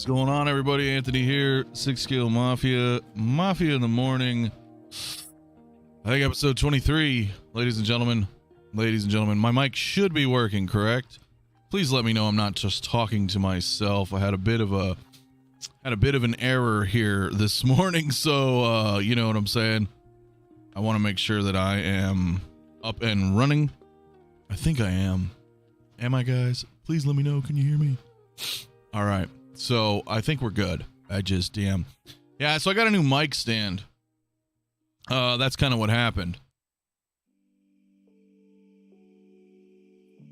going on, everybody? Anthony here, 6 Scale Mafia in the morning. I think episode 23, ladies and gentlemen. My mic should be working, correct? Please let me know I'm not just talking to myself. I had a bit of an error here this morning, so you know what I'm saying. I want to make sure that I am up and running. I think I am. Am I, guys? Please let me know. Can you hear me? All right. So I think we're good. Yeah, so I got a new mic stand. That's kind of what happened.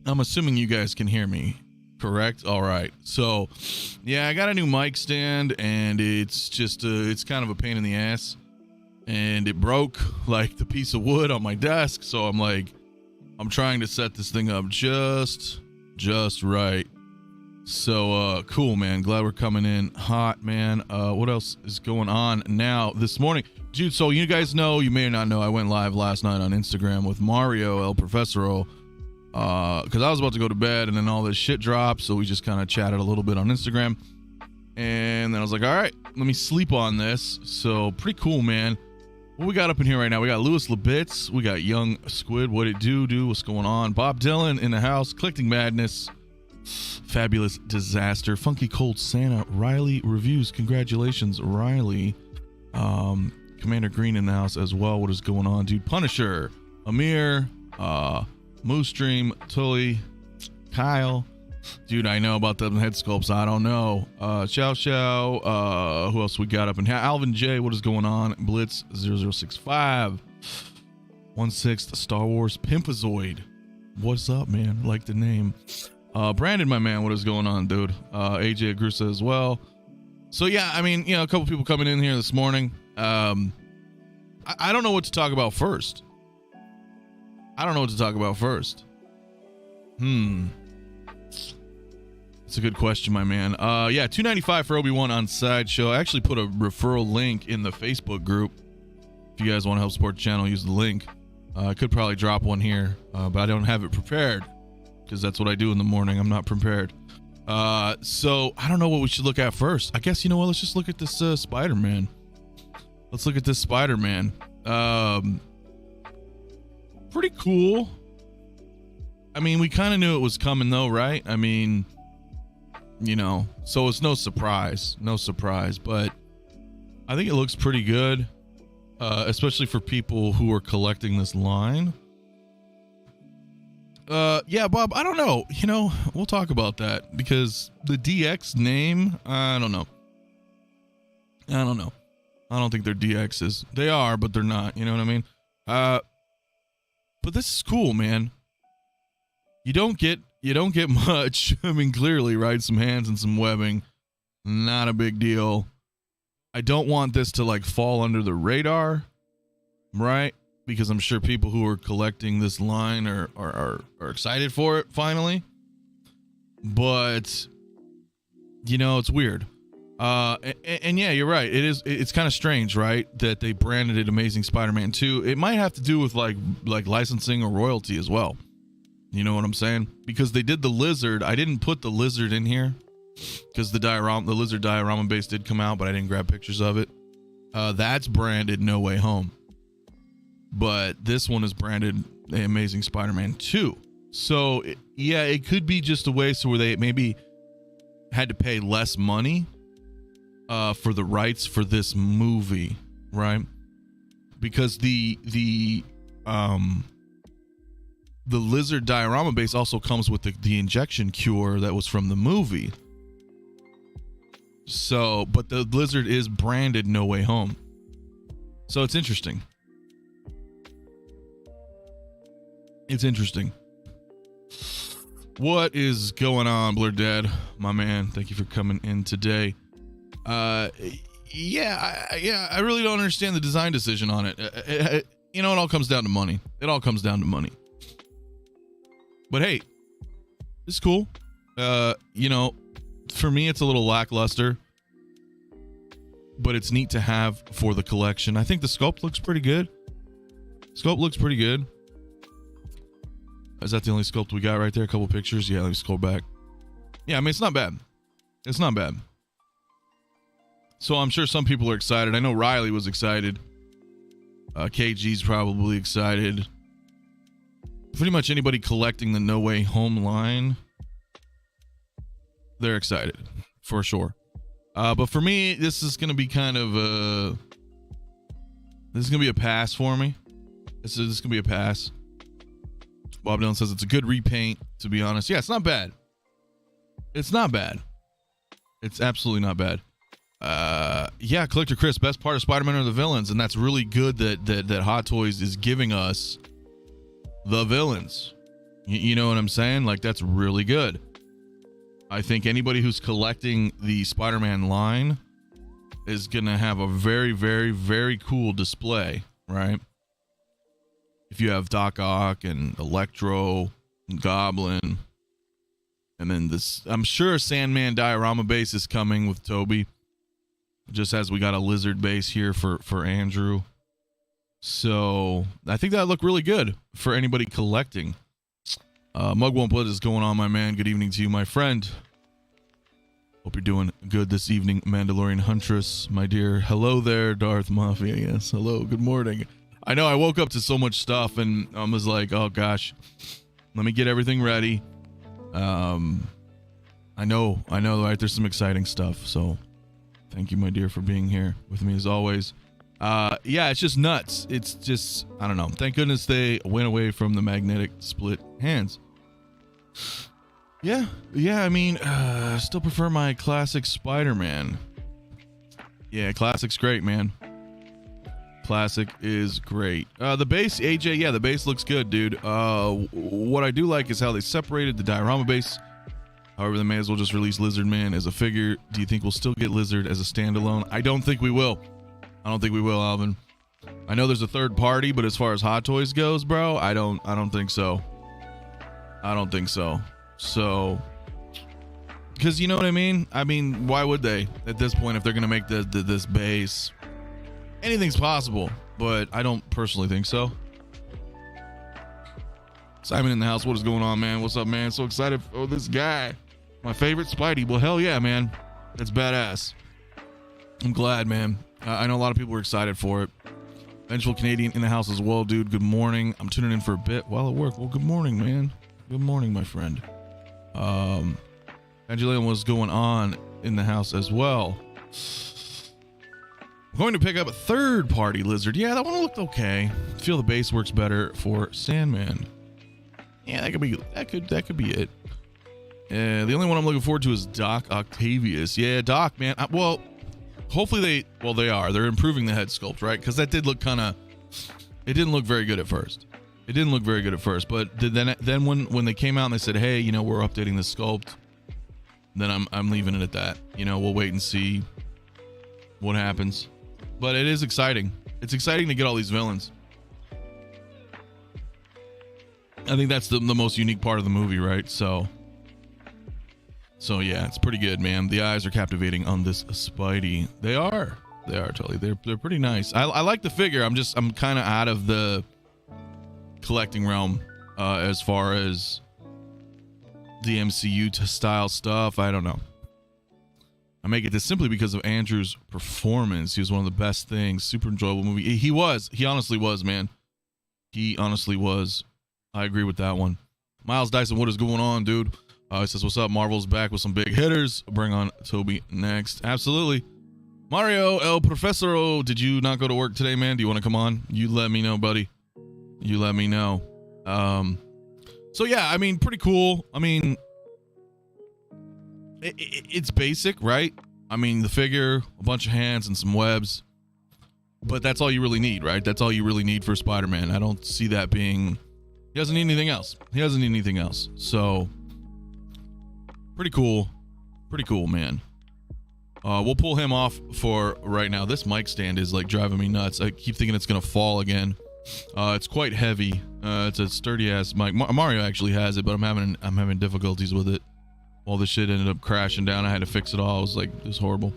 I'm assuming you guys can hear me, correct? All right. So yeah, I got a new mic stand, and it's just it's kind of a pain in the ass, and it broke like the piece of wood on my desk. So I'm trying to set this thing up just right. So cool, man. Glad we're coming in hot, man. What else is going on now this morning, dude? So you guys know, you may or not know, I went live last night on Instagram with Mario El Profesoro, because I was about to go to bed, and then all this shit dropped. So we just kind of chatted a little bit on Instagram, and then I was like, all right, let me sleep on this. So pretty cool, man. What we got up in here right now? We got Louis Lebitz, we got Young Squid, what it do, what's going on? Bob Dylan in the house, Collecting Madness, Fabulous Disaster, Funky Cold Santa, Riley Reviews, congratulations, Riley. Commander Green in the house as well. What is going on, dude? Punisher, Amir, Moose Dream, Tully, Kyle. Dude, I know about them head sculpts. I don't know. Chow. Who else we got up in here? Alvin J. What is going on? Blitz 0065. 1/6 Star Wars Pimpazoid. What's up, man? Like the name. Brandon, my man. What is going on, dude? AJ Agrusa as well. So yeah, I mean, you know, a couple people coming in here this morning. I don't know what to talk about first. It's a good question, my man. Yeah, $2.95 for Obi-Wan on Sideshow. I actually put a referral link in the Facebook group. If you guys want to help support the channel, use the link. I could probably drop one here, but I don't have it prepared, because that's what I do in the morning. I'm not prepared. So I don't know what we should look at first. I guess, you know what? Let's just look at this Spider-Man. Let's look at this Spider-Man. Pretty cool. I mean, we kind of knew it was coming, though, right? I mean, you know, so it's no surprise, but I think it looks pretty good, especially for people who are collecting this line. Yeah, Bob, I don't know, you know, we'll talk about that, because the DX name, I don't know. I don't think they're DXs. They are, but they're not, you know what I mean? But this is cool, man. You don't get much. I mean, clearly, right? Some hands and some webbing. Not a big deal. I don't want this to like fall under the radar, right? Because I'm sure people who are collecting this line are excited for it finally. But you know, it's weird. And yeah, you're right. It's kind of strange, right? That they branded it Amazing Spider-Man 2. It might have to do with like licensing or royalty as well. You know what I'm saying? Because they did the lizard. I didn't put the lizard in here because the lizard diorama base did come out, but I didn't grab pictures of it. That's branded No Way Home. But this one is branded Amazing Spider-Man 2. So yeah, it could be just a way so where they maybe had to pay less money for the rights for this movie, right? Because the lizard diorama base also comes with the injection cure that was from the movie. So, but the lizard is branded No Way Home. So it's interesting. What is going on, Blur Dad, my man? Thank you for coming in today. Yeah, I really don't understand the design decision on it. You know, it all comes down to money. But hey, it's cool. You know, for me, it's a little lackluster, but it's neat to have for the collection. I think the sculpt looks pretty good. Is that the only sculpt we got right there? A couple pictures. Yeah, let me scroll back. Yeah, I mean, it's not bad. So I'm sure some people are excited. I know Riley was excited. KG's probably excited. Pretty much anybody collecting the No Way Home line, they're excited for sure. But for me, this is going to be kind of this is going to be a pass for me. This is going to be a pass. Bob Dylan says it's a good repaint, to be honest. Yeah, it's not bad. It's not bad. It's absolutely not bad. Yeah, Collector Chris, best part of Spider-Man are the villains, and that's really good that Hot Toys is giving us the villains. You know what I'm saying? Like, that's really good. I think anybody who's collecting the Spider-Man line is gonna have a very, very, very cool display, right? If you have Doc Ock and Electro and Goblin, and then this, I'm sure Sandman diorama base is coming with Toby, just as we got a lizard base here for Andrew. So I think that look really good for anybody collecting. Mug Won't Blood is going on, my man. Good evening to you, my friend. Hope you're doing good this evening, Mandalorian Huntress, my dear. Hello there, Darth Mafia. Yes, hello, good morning. I know I woke up to so much stuff and I was like, oh gosh, let me get everything ready. I know, right? There's some exciting stuff. So thank you, my dear, for being here with me as always. Yeah, it's just nuts. It's just, I don't know. Thank goodness they went away from the magnetic split hands. Yeah, I mean, still prefer my classic Spider-Man. Yeah, classic's great, man. Classic is great. The base, AJ, yeah, the base looks good, dude. What I do like is how they separated the diorama base. However, they may as well just release Lizard Man as a figure. Do you think we'll still get Lizard as a standalone? I don't think we will. I don't think we will, Alvin. I know there's a third party, but as far as Hot Toys goes, bro, I don't think so. I don't think so. So, because you know what I mean? I mean, why would they at this point if they're gonna make this base? Anything's possible, but I don't personally think so. Simon in the house, what is going on, man? What's up, man? So excited for this guy, my favorite Spidey. Well, hell yeah, man, that's badass. I'm glad, man. I know a lot of people were excited for it. Vengeful Canadian in the house as well, dude. Good morning. I'm tuning in for a bit while at work. Well, good morning, man. Good morning, my friend. Angelian was going on in the house as well. I'm going to pick up a third party Lizard. Yeah, that one looked okay. I feel the base works better for Sandman. Yeah, that could be it. The only one I'm looking forward to is Doc Octavius. Yeah, Doc, man. Well, hopefully they're improving the head sculpt, right? Because that did look it didn't look very good at first. But then when they came out and they said, hey, you know, we're updating the sculpt, then I'm leaving it at that. You know, we'll wait and see what happens. But it is exciting. It's exciting to get all these villains. I think that's the most unique part of the movie, right? So yeah, it's pretty good, man. The eyes are captivating on this Spidey. They are totally. They're pretty nice. I like the figure. I'm kind of out of the collecting realm as far as the MCU style stuff. I don't know. I make it this simply because of Andrew's performance. He was one of the best things. Super enjoyable movie. He honestly was, man. He honestly was. I agree with that one. Miles Dyson, what is going on, dude? He says, what's up? Marvel's back with some big hitters. Bring on Toby next. Absolutely. Mario El Profesoro, did you not go to work today, man? Do you want to come on? You let me know, buddy. You let me know. So yeah, I mean, pretty cool. I mean, it's basic, right? I mean, the figure, a bunch of hands and some webs, but that's all you really need, right? That's all you really need for Spider-Man. I don't see that being, he doesn't need anything else. So pretty cool, man. We'll pull him off for right now. This mic stand is like driving me nuts. I keep thinking it's gonna fall again. It's quite heavy. It's a sturdy ass mic. Mario actually has it, but I'm having difficulties with it. All this shit ended up crashing down. I had to fix it all. I was like, this is horrible.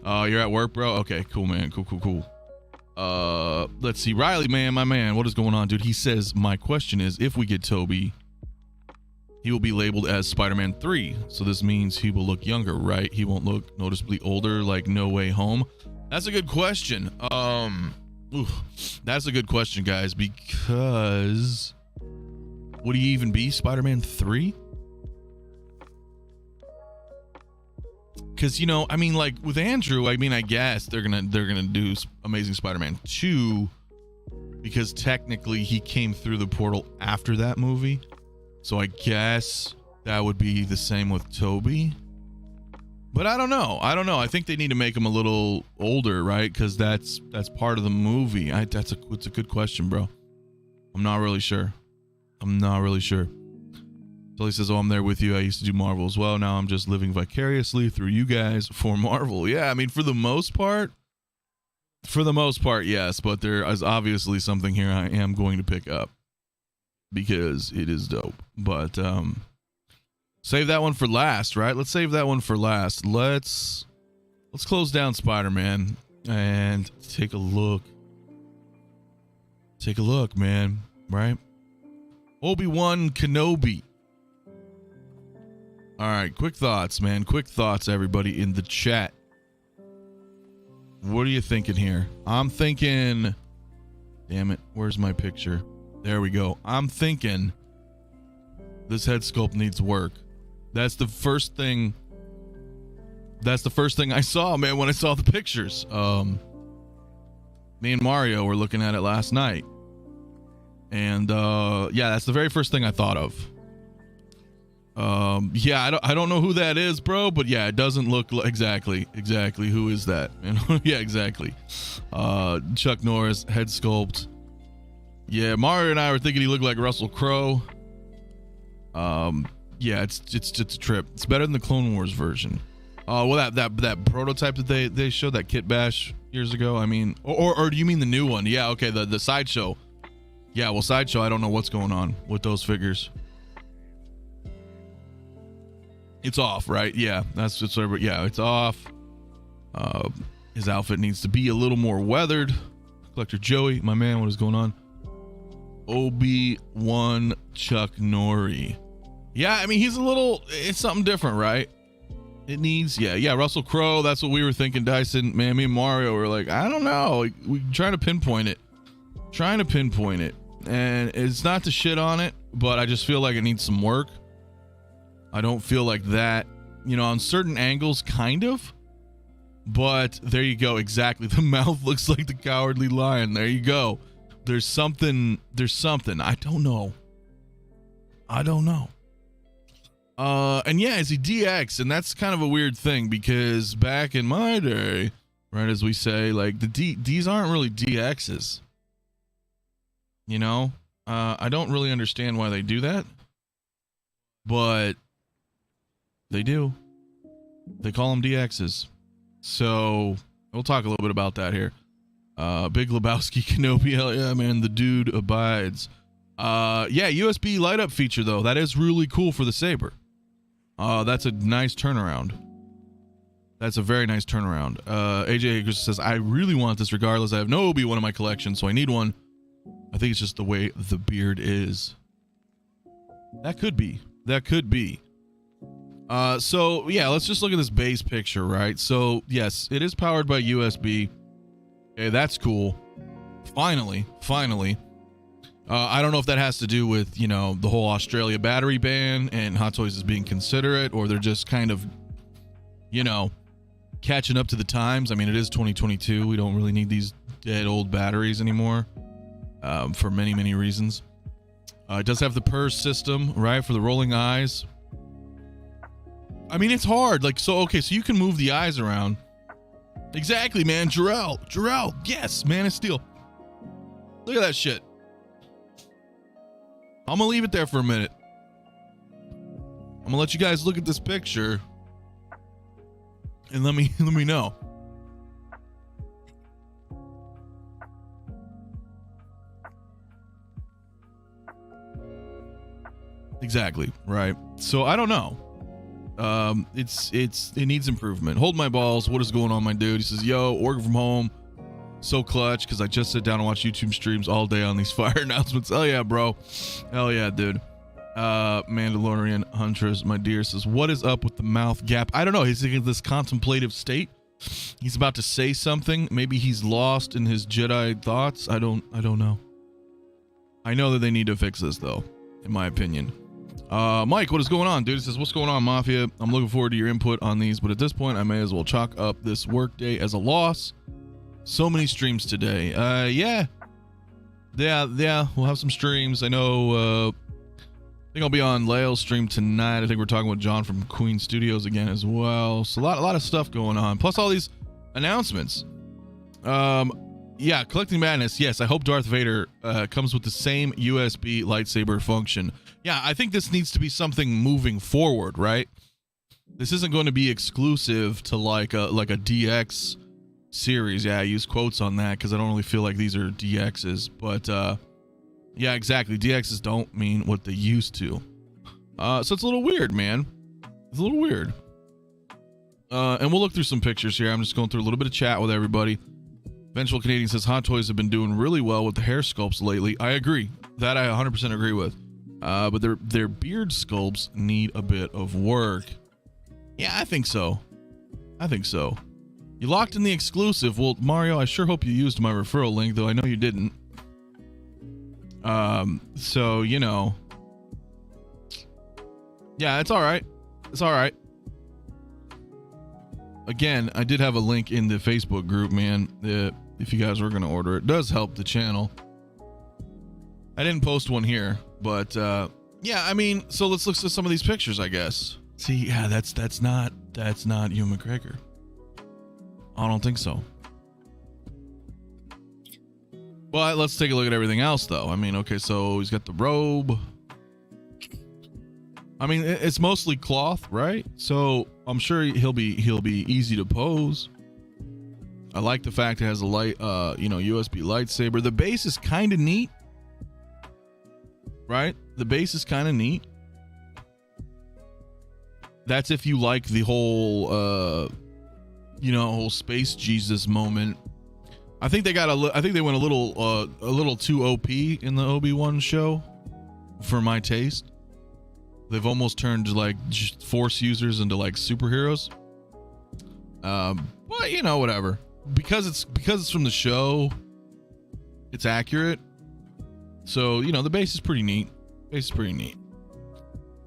You're at work, bro? Okay, cool, man. Cool. Let's see. Riley, man, my man, what is going on, dude? He says, my question is, if we get Toby, he will be labeled as Spider-Man 3. So this means he will look younger, right? He won't look noticeably older like No Way Home. That's a good question. That's a good question, guys, because would he even be Spider-Man 3? Because, you know, I mean, like with Andrew, I mean, I guess they're gonna do Amazing Spider-Man 2 because technically he came through the portal after that movie. So I guess that would be the same with Toby. But I don't know. I think they need to make him a little older, right? Because that's part of the movie. It's a good question, bro. I'm not really sure. So he says, oh, I'm there with you. I used to do Marvel as well. Now I'm just living vicariously through you guys for Marvel. Yeah, I mean, for the most part, yes. But there is obviously something here I am going to pick up because it is dope. But save that one for last, right? Let's save that one for last. Let's close down Spider-Man and take a look. Take a look, man, right? Obi-Wan Kenobi. All right, quick thoughts, man. Quick thoughts, everybody in the chat. What are you thinking here? I'm thinking, damn it, where's my picture? There we go. I'm thinking this head sculpt needs work. That's the first thing I saw, man, when I saw the pictures. Me and Mario were looking at it last night. And yeah, that's the very first thing I thought of. Yeah, I don't know who that is, bro, but yeah, it doesn't look like exactly who is that? Yeah, exactly. Chuck Norris head sculpt. Yeah, Mario and I were thinking he looked like Russell Crowe. Yeah, it's just a trip. It's better than the Clone Wars version. Well, that prototype that they showed, that Kit Bash years ago. I mean, or do you mean the new one? Yeah, okay, the Sideshow. Yeah, well, Sideshow, I don't know what's going on with those figures. It's off, right? Yeah, that's just sort of, yeah, it's off. His outfit needs to be a little more weathered. Collector Joey, my man, what is going on? Obi-Wan Chuck Norris. Yeah, I mean, it's something different, right? It needs, yeah, Russell Crowe. That's what we were thinking, Dyson. Man, me and Mario were like, I don't know. Like, we trying to pinpoint it. And it's not to shit on it, but I just feel like it needs some work. I don't feel like that, you know, on certain angles, kind of. But there you go. Exactly. The mouth looks like the Cowardly Lion. There you go. There's something. I don't know. And yeah, is he DX? And that's kind of a weird thing because back in my day, right, as we say, like these aren't really DXs. You know, I don't really understand why they do that, but they do. They call them DXs. So we'll talk a little bit about that here. Big Lebowski Kenobi, hell yeah, man, the dude abides. Yeah, USB light up feature though. That is really cool for the Saber. That's a nice turnaround. That's a very nice turnaround. AJ says, I really want this regardless. I have no Obi-Wan in my collection, so I need one. I think it's just the way the beard is. That could be. So yeah, let's just look at this base picture, right? So yes, it is powered by USB. Okay, that's cool. Finally. I don't know if that has to do with, you know, the whole Australia battery ban and Hot Toys is being considerate, or they're just kind of, you know, catching up to the times. I mean, it is 2022. We don't really need these dead old batteries anymore, for many reasons. It does have the PERS system, right, for the rolling eyes. I mean, it's hard. Like, so, okay, so you can move the eyes around. Exactly, man. Jarrell. Yes, Man of Steel. Look at that shit. I'm gonna leave it there for a minute. I'm gonna let you guys look at this picture and let me know. Exactly, right? So I don't know. It needs improvement. Hold my balls. What is going on, my dude? He says, yo, working from home, so clutch because I just sit down and watch YouTube streams all day on these fire announcements. Hell yeah, bro. Hell yeah, dude. Mandalorian Huntress, my dear, says, what is up with the mouth gap? I don't know. He's in this contemplative state. He's about to say something. Maybe he's lost in his Jedi thoughts. I don't know. I know that they need to fix this, though, in my opinion. Mike, what is going on, dude? He says, what's going on, Mafia? I'm looking forward to your input on these, but at this point, I may as well chalk up this workday as a loss. So many streams today. Yeah, we'll have some streams. I know, I think I'll be on Lael's stream tonight. I think we're talking with John from Queen Studios again as well. So a lot of stuff going on. Plus all these announcements. Yeah, Collecting Madness. Yes, I hope Darth Vader comes with the same USB lightsaber function. Yeah, I think this needs to be something moving forward, right? This isn't going to be exclusive to like a DX series. Yeah, I use quotes on that because I don't really feel like these are DXs, but yeah, exactly. DXs don't mean what they used to. So it's a little weird, man. It's a little weird. And we'll look through some pictures here. I'm just going through a little bit of chat with everybody. Vengeful Canadian says Hot Toys have been doing really well with the hair sculpts lately. I agree. That I 100% agree with. But their beard sculpts need a bit of work. Yeah, I think so. I think so. You locked in the exclusive. Well, Mario, I sure hope you used my referral link, though I know you didn't. So, you know. Yeah, it's all right. It's all right. Again, I did have a link in the Facebook group, man. If you guys were going to order it, does help the channel. I didn't post one here, but yeah, I mean, so let's look at some of these pictures, I guess. See, yeah, that's not Ewan McGregor. I don't think so. But let's take a look at everything else, though. I mean, okay, so he's got the robe. I mean, it's mostly cloth, right? So I'm sure he'll be easy to pose. I like the fact it has a light, USB lightsaber. The base is kind of neat, right? The base is kind of neat. That's if you like the whole, whole space Jesus moment. I think they got I think they went a little too OP in the Obi-Wan show, for my taste. They've almost turned like just Force users into like superheroes. But you know, whatever. Because it's from the show, it's accurate. So you know, the base is pretty neat. Base is pretty neat.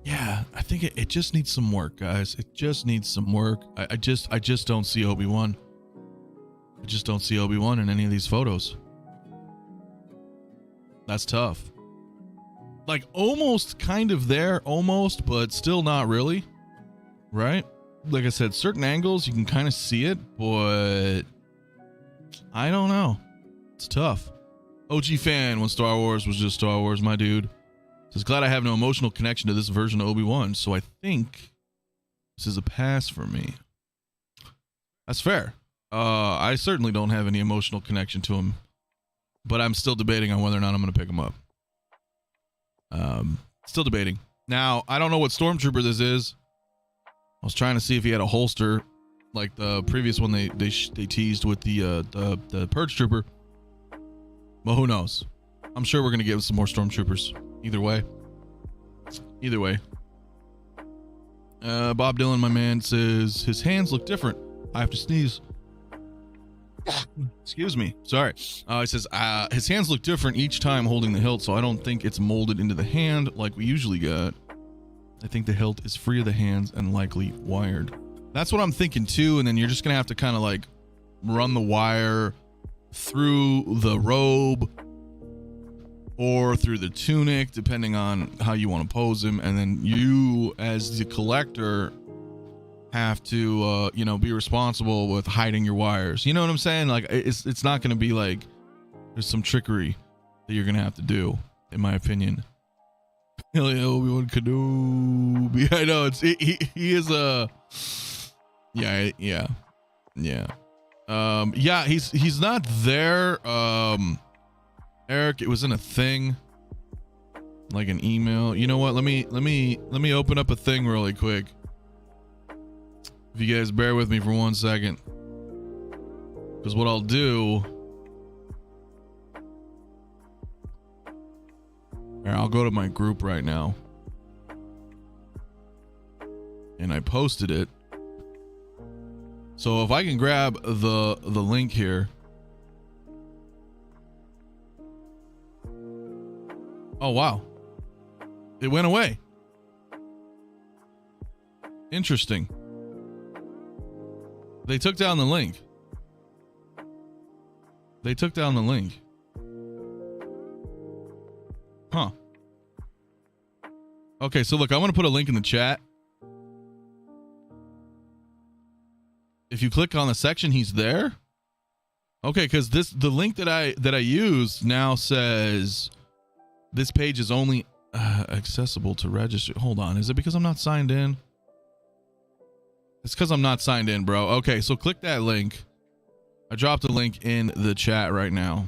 Yeah, I think it just needs some work, guys. It just needs some work. I just don't see Obi-Wan. I just don't see Obi-Wan in any of these photos. That's tough. Like almost kind of there, almost, but still not really. Right? Like I said, certain angles you can kind of see it, but I don't know. It's tough. OG fan when Star Wars was just Star Wars, my dude. Says, glad I have no emotional connection to this version of Obi-Wan, so I think this is a pass for me. That's fair. I certainly don't have any emotional connection to him, but I'm still debating on whether or not I'm going to pick him up. Still debating. Now, I don't know what Stormtrooper this is. I was trying to see if he had a holster like the previous one they teased with the Purge Trooper. Well, who knows? I'm sure we're going to get some more Stormtroopers. Either way. Either way. Bob Dylan, my man, says his hands look different. I have to sneeze. Excuse me. Sorry. He says his hands look different each time holding the hilt, so I don't think it's molded into the hand like we usually got. I think the hilt is free of the hands and likely wired. That's what I'm thinking too, and then you're just gonna have to kind of like run the wire through the robe or through the tunic, depending on how you want to pose him, and then you as the collector have to be responsible with hiding your wires. You know what I'm saying? Like it's not going to be like there's some trickery that you're going to have to do, in my opinion. Hell yeah, Obi-Wan Kenobi. I know he is a yeah. He's not there. Eric, it was in a thing, like an email. You know what? Let me open up a thing really quick. If you guys bear with me for 1 second, because what I'll do, I'll go to my group right now. and I posted it. So if I can grab the link here. Oh, wow. It went away. Interesting. They took down the link. They took down the link. Huh. Okay, so look, I'm going to put a link in the chat. If you click on the section, he's there. Okay, because the link that I used now says this page is only accessible to register. Hold on, is it because I'm not signed in? It's because I'm not signed in, bro. Okay, so click that link. I dropped a link in the chat right now.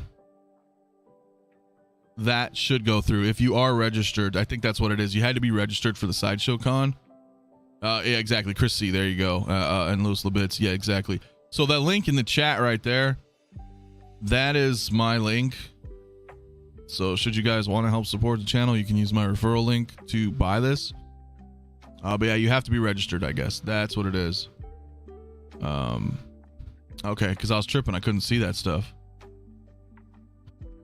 That should go through. If you are registered, I think that's what it is. You had to be registered for the Sideshow Con. Yeah, exactly. Chris C, there you go. And Louis Lebitz. Yeah, exactly. So that link in the chat right there, that is my link. So should you guys want to help support the channel, you can use my referral link to buy this. But yeah, you have to be registered, I guess. That's what it is. Okay, because I was tripping. I couldn't see that stuff.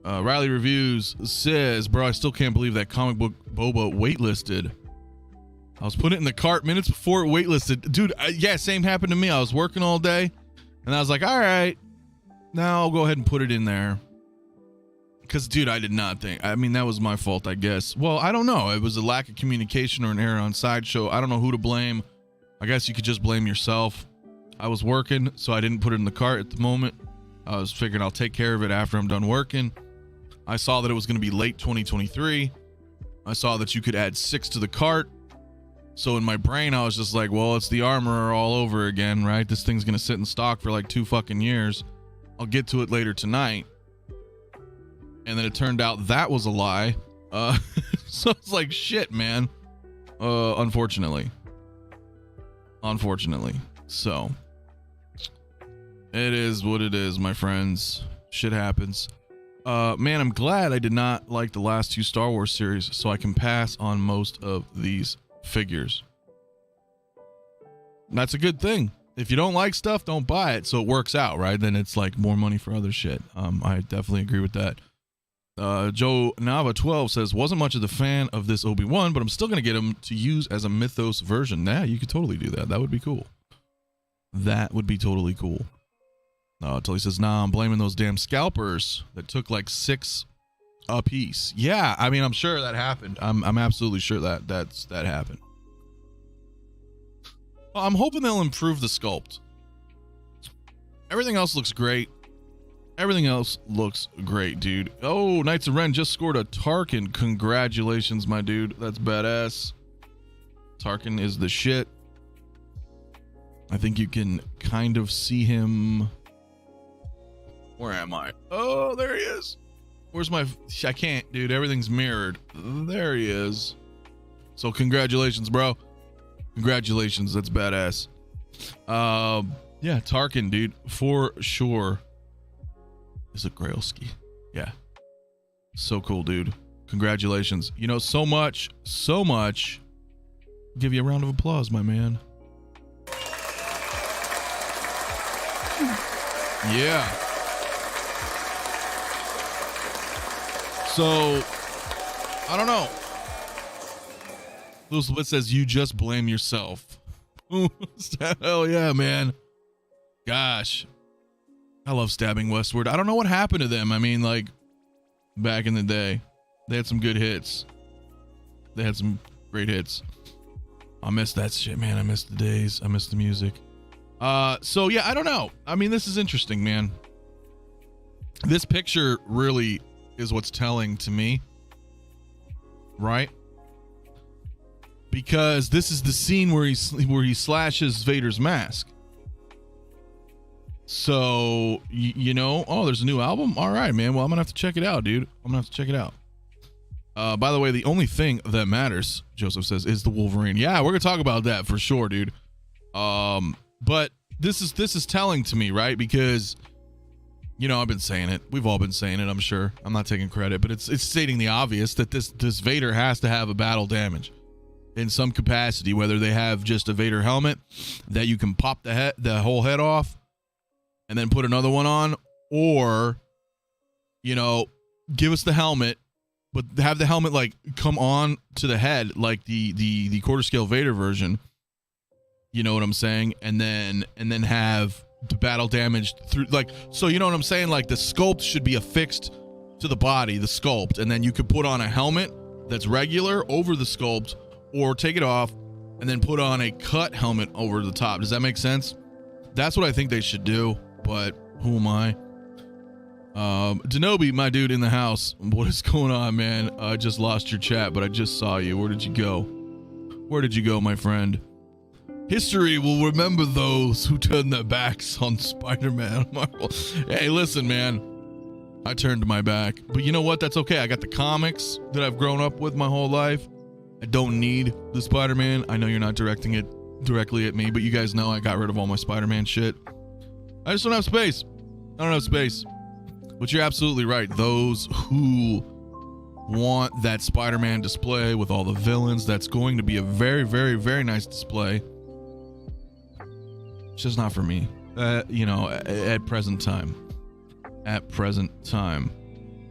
Riley Reviews says, bro, I still can't believe that comic book Boba waitlisted. I was putting it in the cart minutes before it waitlisted. Dude, yeah, same happened to me. I was working all day, and I was like, all right, now I'll go ahead and put it in there. Because, dude, I did not think. I mean, that was my fault, I guess. Well, I don't know. It was a lack of communication or an error on Sideshow. I don't know who to blame. I guess you could just blame yourself. I was working, so I didn't put it in the cart at the moment. I was figuring I'll take care of it after I'm done working. I saw that it was going to be late 2023. I saw that you could add 6 to the cart. So in my brain, I was just like, well, it's the Armorer all over again, right? This thing's going to sit in stock for like 2 fucking years. I'll get to it later tonight. And then it turned out that was a lie. So it's like, shit, man. Unfortunately. So it is what it is, my friends. Shit happens. Man, I'm glad I did not like the last 2 Star Wars series, so I can pass on most of these figures. That's a good thing. If you don't like stuff, don't buy it, so it works out, right? Then it's like more money for other shit. I definitely agree with that. Joe Nava 12 says, wasn't much of the fan of this Obi-Wan, but I'm still gonna get him to use as a Mythos version. Yeah, you could totally do that. That would be cool. That would be totally cool. Until he says, nah, I'm blaming those damn scalpers that took like 6 a piece. Yeah, I mean, I'm sure that happened. I'm absolutely sure that happened. Well, I'm hoping they'll improve the sculpt. Everything else looks great. Everything else looks great, dude. Oh, Knights of Ren just scored a Tarkin. Congratulations, my dude. That's badass. Tarkin is the shit. I think you can kind of see him. Where am I? Oh, there he is. Where's my... I can't, dude. Everything's mirrored. There he is. So congratulations, bro. Congratulations. That's badass. Yeah, Tarkin, dude. For sure. Is it Grailski? Yeah. So cool, dude. Congratulations. You know, so much. Give you a round of applause, my man. Yeah. So, I don't know. Elizabeth says, you just blame yourself. Hell yeah, man. Gosh. I love Stabbing Westward. I don't know what happened to them. I mean, like, back in the day, they had some good hits. They had some great hits. I miss that shit, man. I miss the days. I miss the music. So yeah, I don't know. I mean, this is interesting, man. This picture really is what's telling to me, right? Because this is the scene where he slashes Vader's mask. So, you know, oh, there's a new album? All right, man. Well, I'm gonna have to check it out, dude. I'm gonna have to check it out. By the way, the only thing that matters, Joseph says, is the Wolverine. Yeah, we're gonna talk about that for sure, dude. But this is telling to me, right? Because, you know, I've been saying it. We've all been saying it, I'm sure. I'm not taking credit, but it's stating the obvious that this Vader has to have a battle damage. in some capacity, whether they have just a Vader helmet that you can pop the whole head off and then put another one on, or, you know, give us the helmet, but have the helmet like come on to the head like the quarter scale Vader version. You know what I'm saying? And then have the battle damage through, like, so you know what I'm saying? Like the sculpt should be affixed to the body, the sculpt, and then you could put on a helmet that's regular over the sculpt, or take it off and then put on a cut helmet over the top. Does that make sense? That's what I think they should do, but who am I? 𝗕𝗘𝗥𝗖𝗢𝗠, my dude in the house. What is going on, man? I just lost your chat, but I just saw you. Where did you go? Where did you go, my friend? History will remember those who turned their backs on Spider-Man. Marvel. Hey, listen, man. I turned my back, but you know what? That's okay. I got the comics that I've grown up with my whole life. I don't need the Spider-Man. I know you're not directing it directly at me, but you guys know I got rid of all my Spider-Man shit. I just don't have space. I don't have space. But you're absolutely right. Those who want that Spider-Man display with all the villains, that's going to be a very, very, very nice display. It's just not for me. You know, at present time. At present time.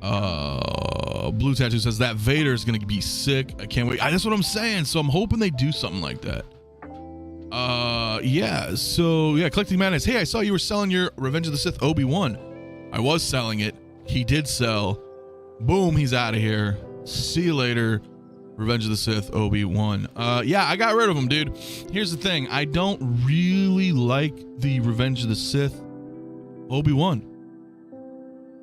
Blue Tattoo says that Vader is gonna be sick. I can't wait. That's what I'm saying. So I'm hoping they do something like that. Yeah. So yeah, Collecting Madness. Hey, I saw you were selling your Revenge of the Sith Obi-Wan. I was selling it. He did sell. Boom. He's out of here. See you later. Revenge of the Sith Obi-Wan. Yeah, I got rid of him, dude. Here's the thing. I don't really like the Revenge of the Sith Obi-Wan.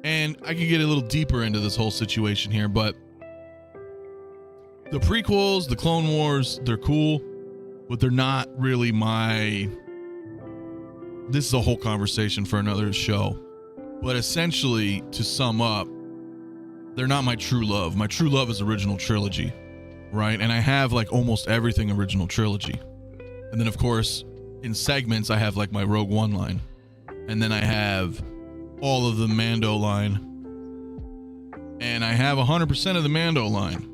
And I can get a little deeper into this whole situation here, but the prequels, the Clone Wars, they're cool, but they're not really my... This is a whole conversation for another show. But essentially, to sum up, they're not my true love. My true love is original trilogy, right? And I have like almost everything original trilogy. And then, of course, in segments, I have like my Rogue One line. And then I have all of the Mando line, and I have 100% of the Mando line.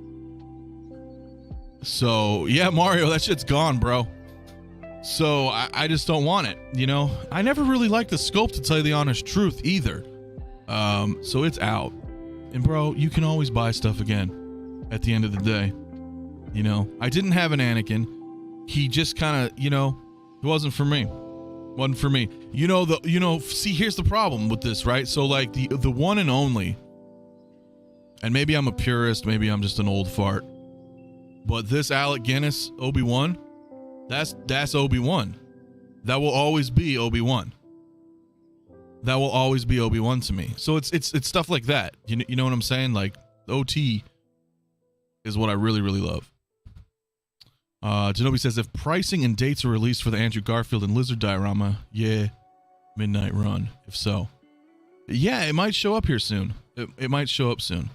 So yeah, Mario, that shit's gone, bro. So I just don't want it, you know. I never really liked the sculpt, to tell you the honest truth, either. So it's out. And bro, you can always buy stuff again at the end of the day. You know, I didn't have an Anakin. He just kind of, you know, it wasn't for me. Wasn't for me. See, here's the problem with this, right? So like the one and only, and maybe I'm a purist, maybe I'm just an old fart, but this Alec Guinness Obi-Wan, that's Obi-Wan. That will always be Obi-Wan. That will always be Obi-Wan to me. So it's stuff like that. You know what I'm saying? Like OT is what I really, really love. 𝗕𝗘𝗥𝗖𝗢𝗠 says, if pricing and dates are released for the Andrew Garfield and Lizard diorama, yeah, Midnight Run. If so, yeah, it might show up here soon. It might show up soon.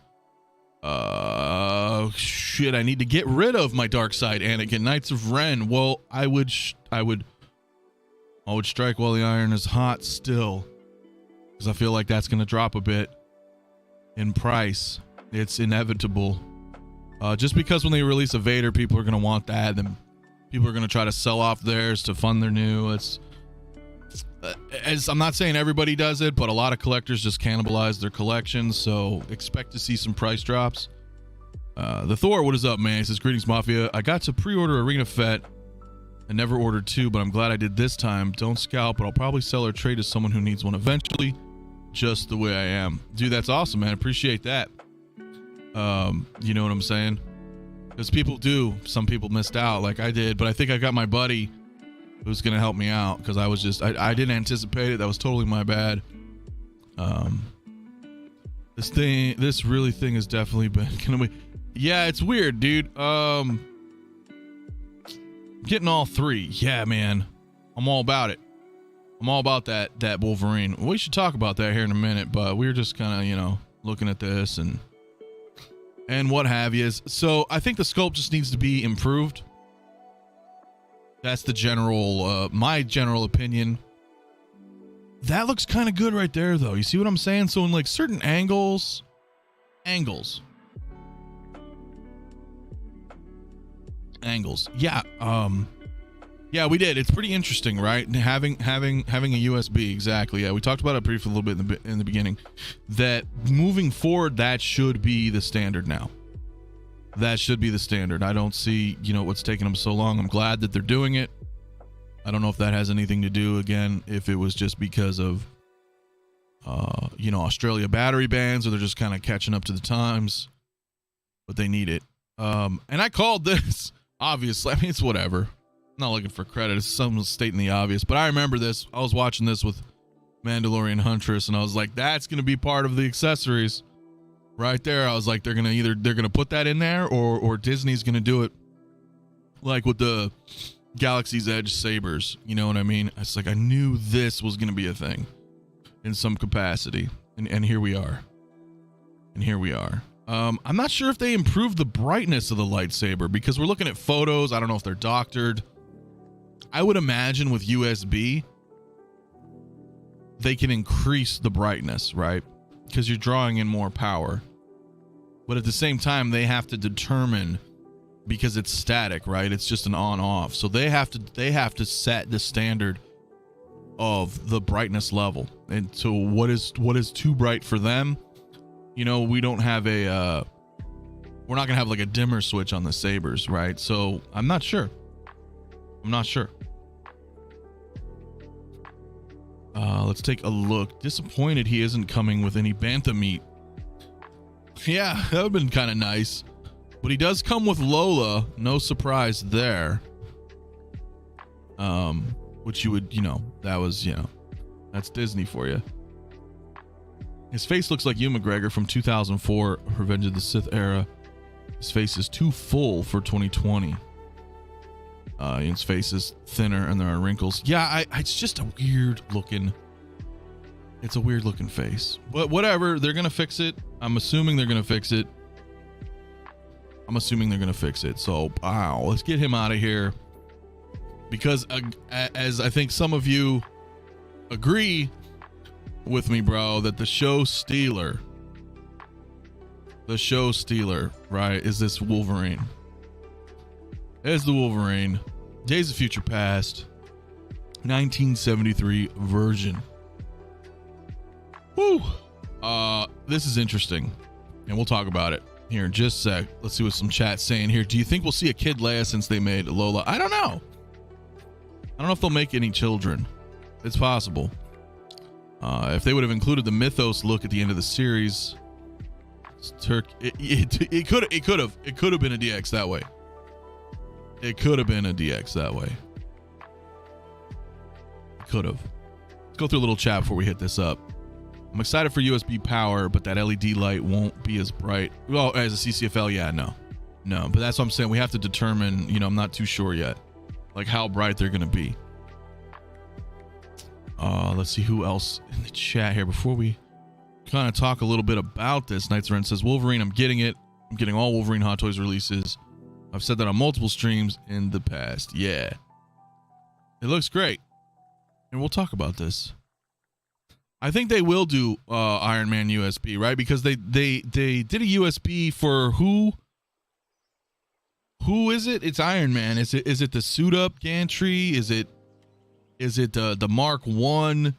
Shit, I need to get rid of my dark side Anakin. Knights of Ren. Well, I would strike while the iron is hot still, because I feel like that's gonna drop a bit in price. It's inevitable. Just because when they release a Vader, people are going to want that, then people are going to try to sell off theirs to fund their new. I'm not saying everybody does it, but a lot of collectors just cannibalize their collections, so expect to see some price drops. The Thor, what is up, man? He says, greetings, Mafia. I got to pre-order Arena Fett and never ordered two, but I'm glad I did this time. Don't scalp, but I'll probably sell or trade to someone who needs one eventually, just the way I am. Dude, that's awesome, man. Appreciate that. You know what I'm saying? Because some people missed out like I did, but I think I got my buddy who's going to help me out, because I didn't anticipate it. That was totally my bad. This really thing has definitely been, yeah, it's weird, dude. Getting all three. Yeah, man. I'm all about it. I'm all about that Wolverine. We should talk about that here in a minute, but we were just kind of, looking at this and what have you. So I think the sculpt just needs to be improved. That's the general, my general opinion. That looks kind of good right there, though. You see what I'm saying? So in like certain angles, and angles. Yeah. Yeah, we did. It's pretty interesting, right? Having a USB, exactly. Yeah, we talked about it briefly a little bit in the beginning. That moving forward, that should be the standard now. That should be the standard. I don't see, what's taking them so long. I'm glad that they're doing it. I don't know if that has anything to do, again, if it was just because of, Australia battery bans, or they're just kind of catching up to the times, but they need it. And I called this, obviously. I mean, it's whatever. I'm not looking for credit. It's someone stating the obvious, but I remember this. I was watching this with Mandalorian Huntress, and I was like, that's going to be part of the accessories right there. I was like, they're going to put that in there, or Disney's going to do it like with the Galaxy's Edge sabers. You know what I mean? It's like, I knew this was going to be a thing in some capacity. And here we are. I'm not sure if they improved the brightness of the lightsaber, because we're looking at photos. I don't know if they're doctored. I would imagine with USB, they can increase the brightness, right? Because you're drawing in more power. But at the same time, they have to determine, because it's static, right? It's just an on-off. So they have to set the standard of the brightness level. And so what is too bright for them? We don't have we're not gonna have like a dimmer switch on the sabers, right? So I'm not sure. Let's take a look. Disappointed he isn't coming with any bantha meat. Yeah, that would have been kind of nice. But he does come with Lola. No surprise there. Which you would, that was, that's Disney for you. His face looks like Ewan McGregor from 2004, Revenge of the Sith era. His face is too full for 2020. His face is thinner and there are wrinkles. Yeah, it's just a weird looking. It's a weird looking face. But whatever, they're gonna fix it. I'm assuming they're gonna fix it. So, wow, let's get him out of here. Because as I think some of you agree with me, bro, that the show stealer, right, is this Wolverine. There's the Wolverine. Days of Future Past, 1973 version. Woo! This is interesting, and we'll talk about it here in just a sec. Let's see what some chat's saying here. Do you think we'll see a kid Leia since they made Lola? I don't know. I don't know if they'll make any children. It's possible. If they would have included the Mythos look at the end of the series, it could have been a DX that way. Could have. Let's go through a little chat before we hit this up. I'm excited for USB power, but that LED light won't be as bright. Well, as a CCFL, yeah, no. But that's what I'm saying. We have to determine, I'm not too sure yet, like how bright they're going to be. Let's see who else in the chat here before we kind of talk a little bit about this. Knights Ren says, Wolverine, I'm getting it. I'm getting all Wolverine Hot Toys releases. I've said that on multiple streams in the past. Yeah. It looks great. And we'll talk about this. I think they will do Iron Man USB, right? Because they did a USB for who? Who is it? It's Iron Man. Is it the suit up gantry? Is it the Mark 1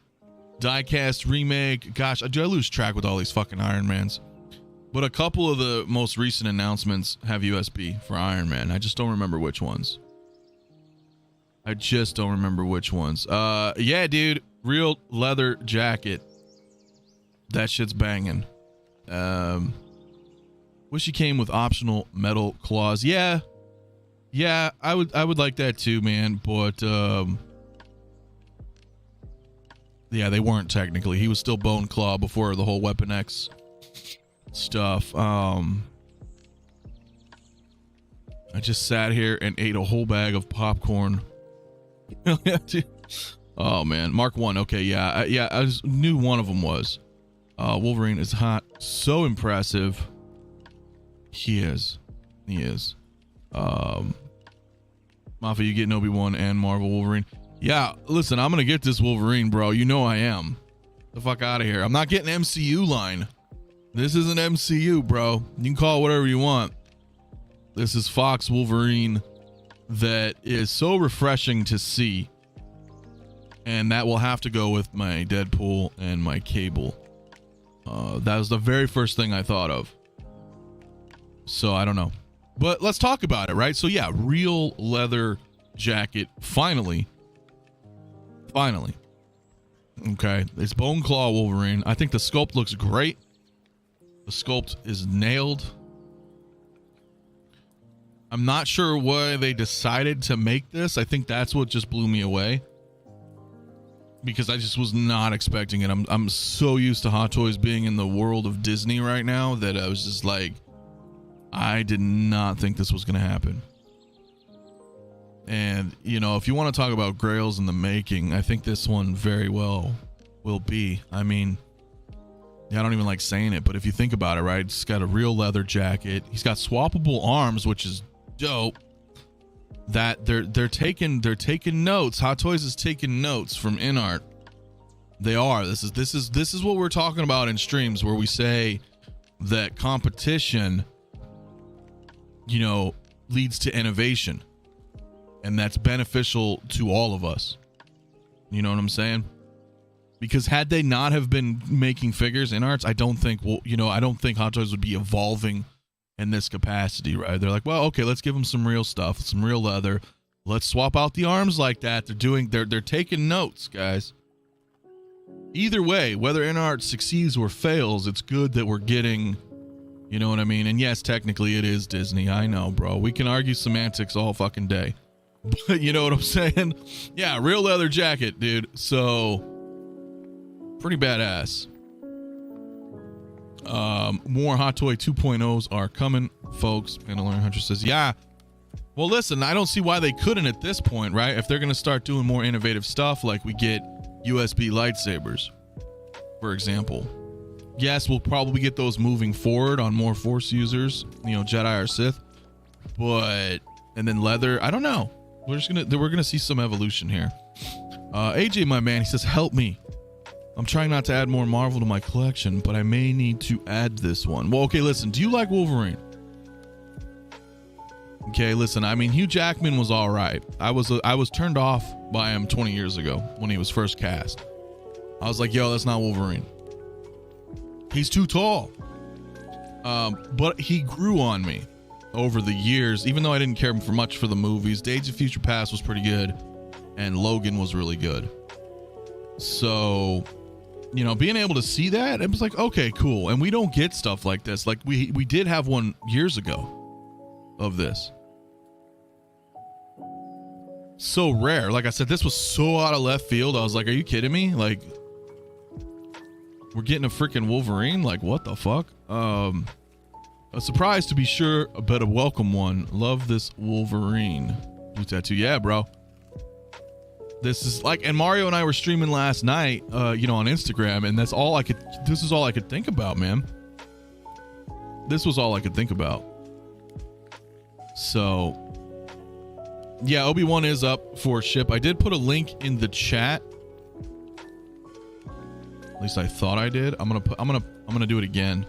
diecast remake? Gosh, do I lose track with all these fucking Iron Mans? But a couple of the most recent announcements have USB for Iron Man. I just don't remember which ones. Yeah, dude. Real leather jacket. That shit's banging. Wish he came with optional metal claws. Yeah, I would like that too, man. But yeah, they weren't technically. He was still Bone Claw before the whole Weapon X stuff. I just sat here and ate a whole bag of popcorn. Oh man, Mark 1. Okay, yeah, I just knew one of them was. Wolverine is hot, so impressive. He is. Mafia, you getting Obi-Wan and Marvel Wolverine? Yeah, listen, I'm gonna get this Wolverine, bro. You know I am. The fuck out of here. I'm not getting MCU line. This isn't MCU, bro. You can call it whatever you want. This is Fox Wolverine that is so refreshing to see. And that will have to go with my Deadpool and my Cable. That was the very first thing I thought of. So I don't know. But let's talk about it, right? So yeah, real leather jacket. Finally. Okay. It's Bone Claw Wolverine. I think the sculpt looks great. The sculpt is nailed. I'm not sure why they decided to make this. I think that's what just blew me away. Because I just was not expecting it. I'm so used to Hot Toys being in the world of Disney right now that I was just like, I did not think this was going to happen. And, you know, if you want to talk about grails in the making, I think this one very well will be. I mean, yeah, I don't even like saying it, but if you think about it, right? It's got a real leather jacket. He's got swappable arms, which is dope. That they're taking notes. Hot Toys is taking notes from InArt. They are. This is what we're talking about in streams, where we say that competition, you know, leads to innovation, and that's beneficial to all of us. You know what I'm saying? Because had they not have been making figures in arts, I don't think Hot Toys would be evolving in this capacity, right? They're like, well, okay, let's give them some real stuff, some real leather. Let's swap out the arms like that. They're taking notes, guys. Either way, whether InArt succeeds or fails, it's good that we're getting, you know what I mean? And yes, technically it is Disney. I know, bro. We can argue semantics all fucking day. But you know what I'm saying? Yeah, real leather jacket, dude. So, pretty badass. More Hot Toy 2.0s are coming, folks. Mandalorian Hunter says, yeah. Well, listen, I don't see why they couldn't at this point, right? If they're going to start doing more innovative stuff, like we get USB lightsabers, for example. Yes, we'll probably get those moving forward on more Force users, you know, Jedi or Sith. But, and then leather, I don't know. We're gonna see some evolution here. AJ, my man, he says, help me. I'm trying not to add more Marvel to my collection, but I may need to add this one. Well, okay, listen, do you like Wolverine? Okay, listen, I mean, Hugh Jackman was all right. I was turned off by him 20 years ago when he was first cast. I was like, yo, that's not Wolverine. He's too tall. But he grew on me over the years, even though I didn't care for much for the movies. Days of Future Past was pretty good, and Logan was really good. So, you know, being able to see that, it was like, okay, cool. And we don't get stuff like this. Like we did have one years ago of this. So rare. Like I said, this was so out of left field. I was like, are you kidding me? Like, we're getting a freaking Wolverine? Like, what the fuck? A surprise to be sure, but a welcome one. Love this Wolverine. Blue tattoo. Yeah, bro. This is like, and Mario and I were streaming last night, you know, on Instagram, and this is all I could think about, man. This was all I could think about. So, yeah, Obi-Wan is up for ship. I did put a link in the chat. At least I thought I did. I'm gonna do it again.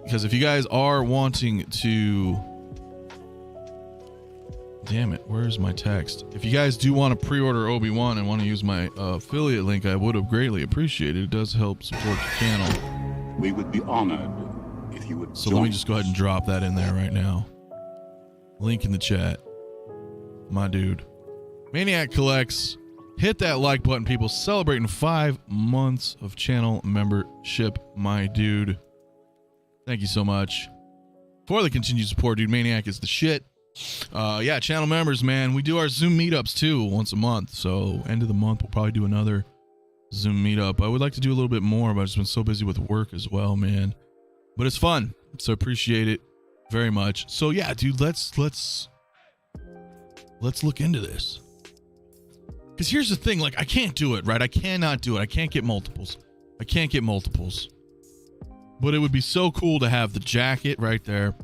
Because if you guys are wanting to, damn it, where's my text? If you guys do want to pre-order Obi-Wan and want to use my affiliate link, I would have greatly appreciated it. It does help support the channel. We would be honored if you would. So let me just go ahead and drop that in there right now. Link in the chat, my dude. Maniac Collects. Hit that like button, people. Celebrating 5 months of channel membership, my dude. Thank you so much for the continued support, dude. Maniac is the shit. Yeah, channel members, man. We do our Zoom meetups too once a month. So end of the month, we'll probably do another Zoom meetup. I would like to do a little bit more, but I've just been so busy with work as well, man. But it's fun, so appreciate it very much. So yeah, dude, let's look into this. Because here's the thing, like, I can't do it, right? I cannot do it. I can't get multiples. But it would be so cool to have the jacket right there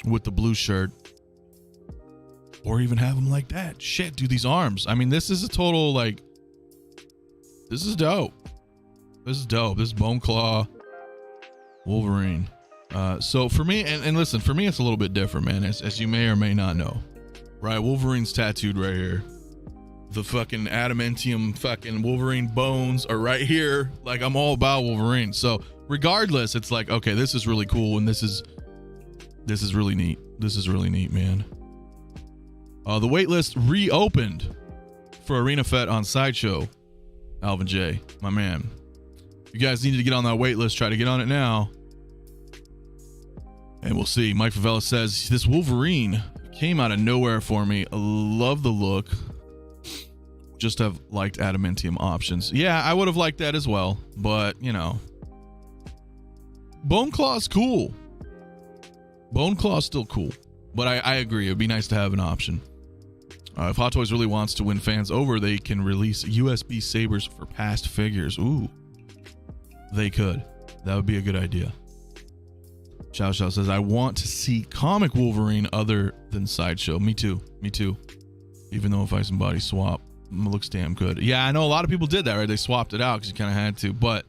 with the blue shirt. Or even have them like that. Shit, dude, these arms. I mean, this is a total, like, this is dope. This is Bone Claw Wolverine. So for me, and listen, for me, it's a little bit different, man, as you may or may not know. Right, Wolverine's tattooed right here. The fucking adamantium fucking Wolverine bones are right here. Like, I'm all about Wolverine. So regardless, it's like, okay, this is really cool, and this is really neat. This is really neat, man. The waitlist reopened for Arena Fett on Sideshow. Alvin J, my man. You guys need to get on that waitlist. Try to get on it now. And we'll see. Mike Favela says, this Wolverine came out of nowhere for me. I love the look. Just have liked adamantium options. Yeah, I would have liked that as well. But, you know. Bone Claw's cool. Bone Claw's still cool. But I agree. It'd be nice to have an option. If Hot Toys really wants to win fans over, they can release USB sabers for past figures. Ooh. They could. That would be a good idea. Chow Chow says, I want to see comic Wolverine other than Sideshow. Me too. Me too. Even though if Ice and Body swap, it looks damn good. Yeah, I know a lot of people did that, right? They swapped it out because you kind of had to. But,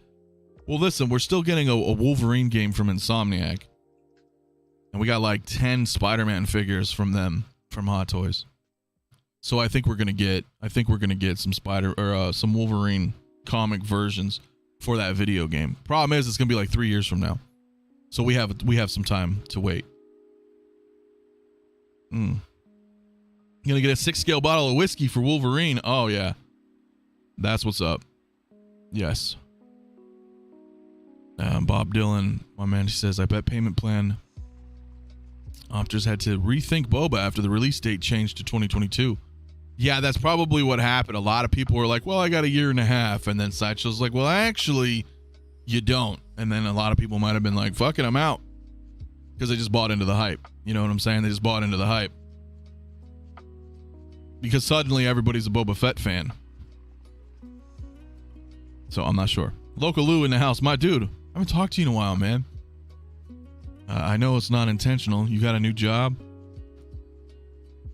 well, listen, we're still getting a Wolverine game from Insomniac. And we got like 10 Spider-Man figures from them, from Hot Toys. So I think we're gonna get some Wolverine comic versions for that video game. Problem is, it's gonna be like 3 years from now. So we have some time to wait. Gonna get a 6-scale bottle of whiskey for Wolverine. Oh yeah, that's what's up. Yes. Bob Dylan, my man, he says, I bet payment plan Opters had to rethink Boba after the release date changed to 2022. Yeah, that's probably what happened. A lot of people were like, well, I got a year and a half. And then Sideshow's like, well, actually, you don't. And then a lot of people might have been like, fuck it, I'm out. Because they just bought into the hype. You know what I'm saying? They just bought into the hype. Because suddenly everybody's a Boba Fett fan. So I'm not sure. Local Lou in the house. My dude, I haven't talked to you in a while, man. I know it's not intentional. You got a new job.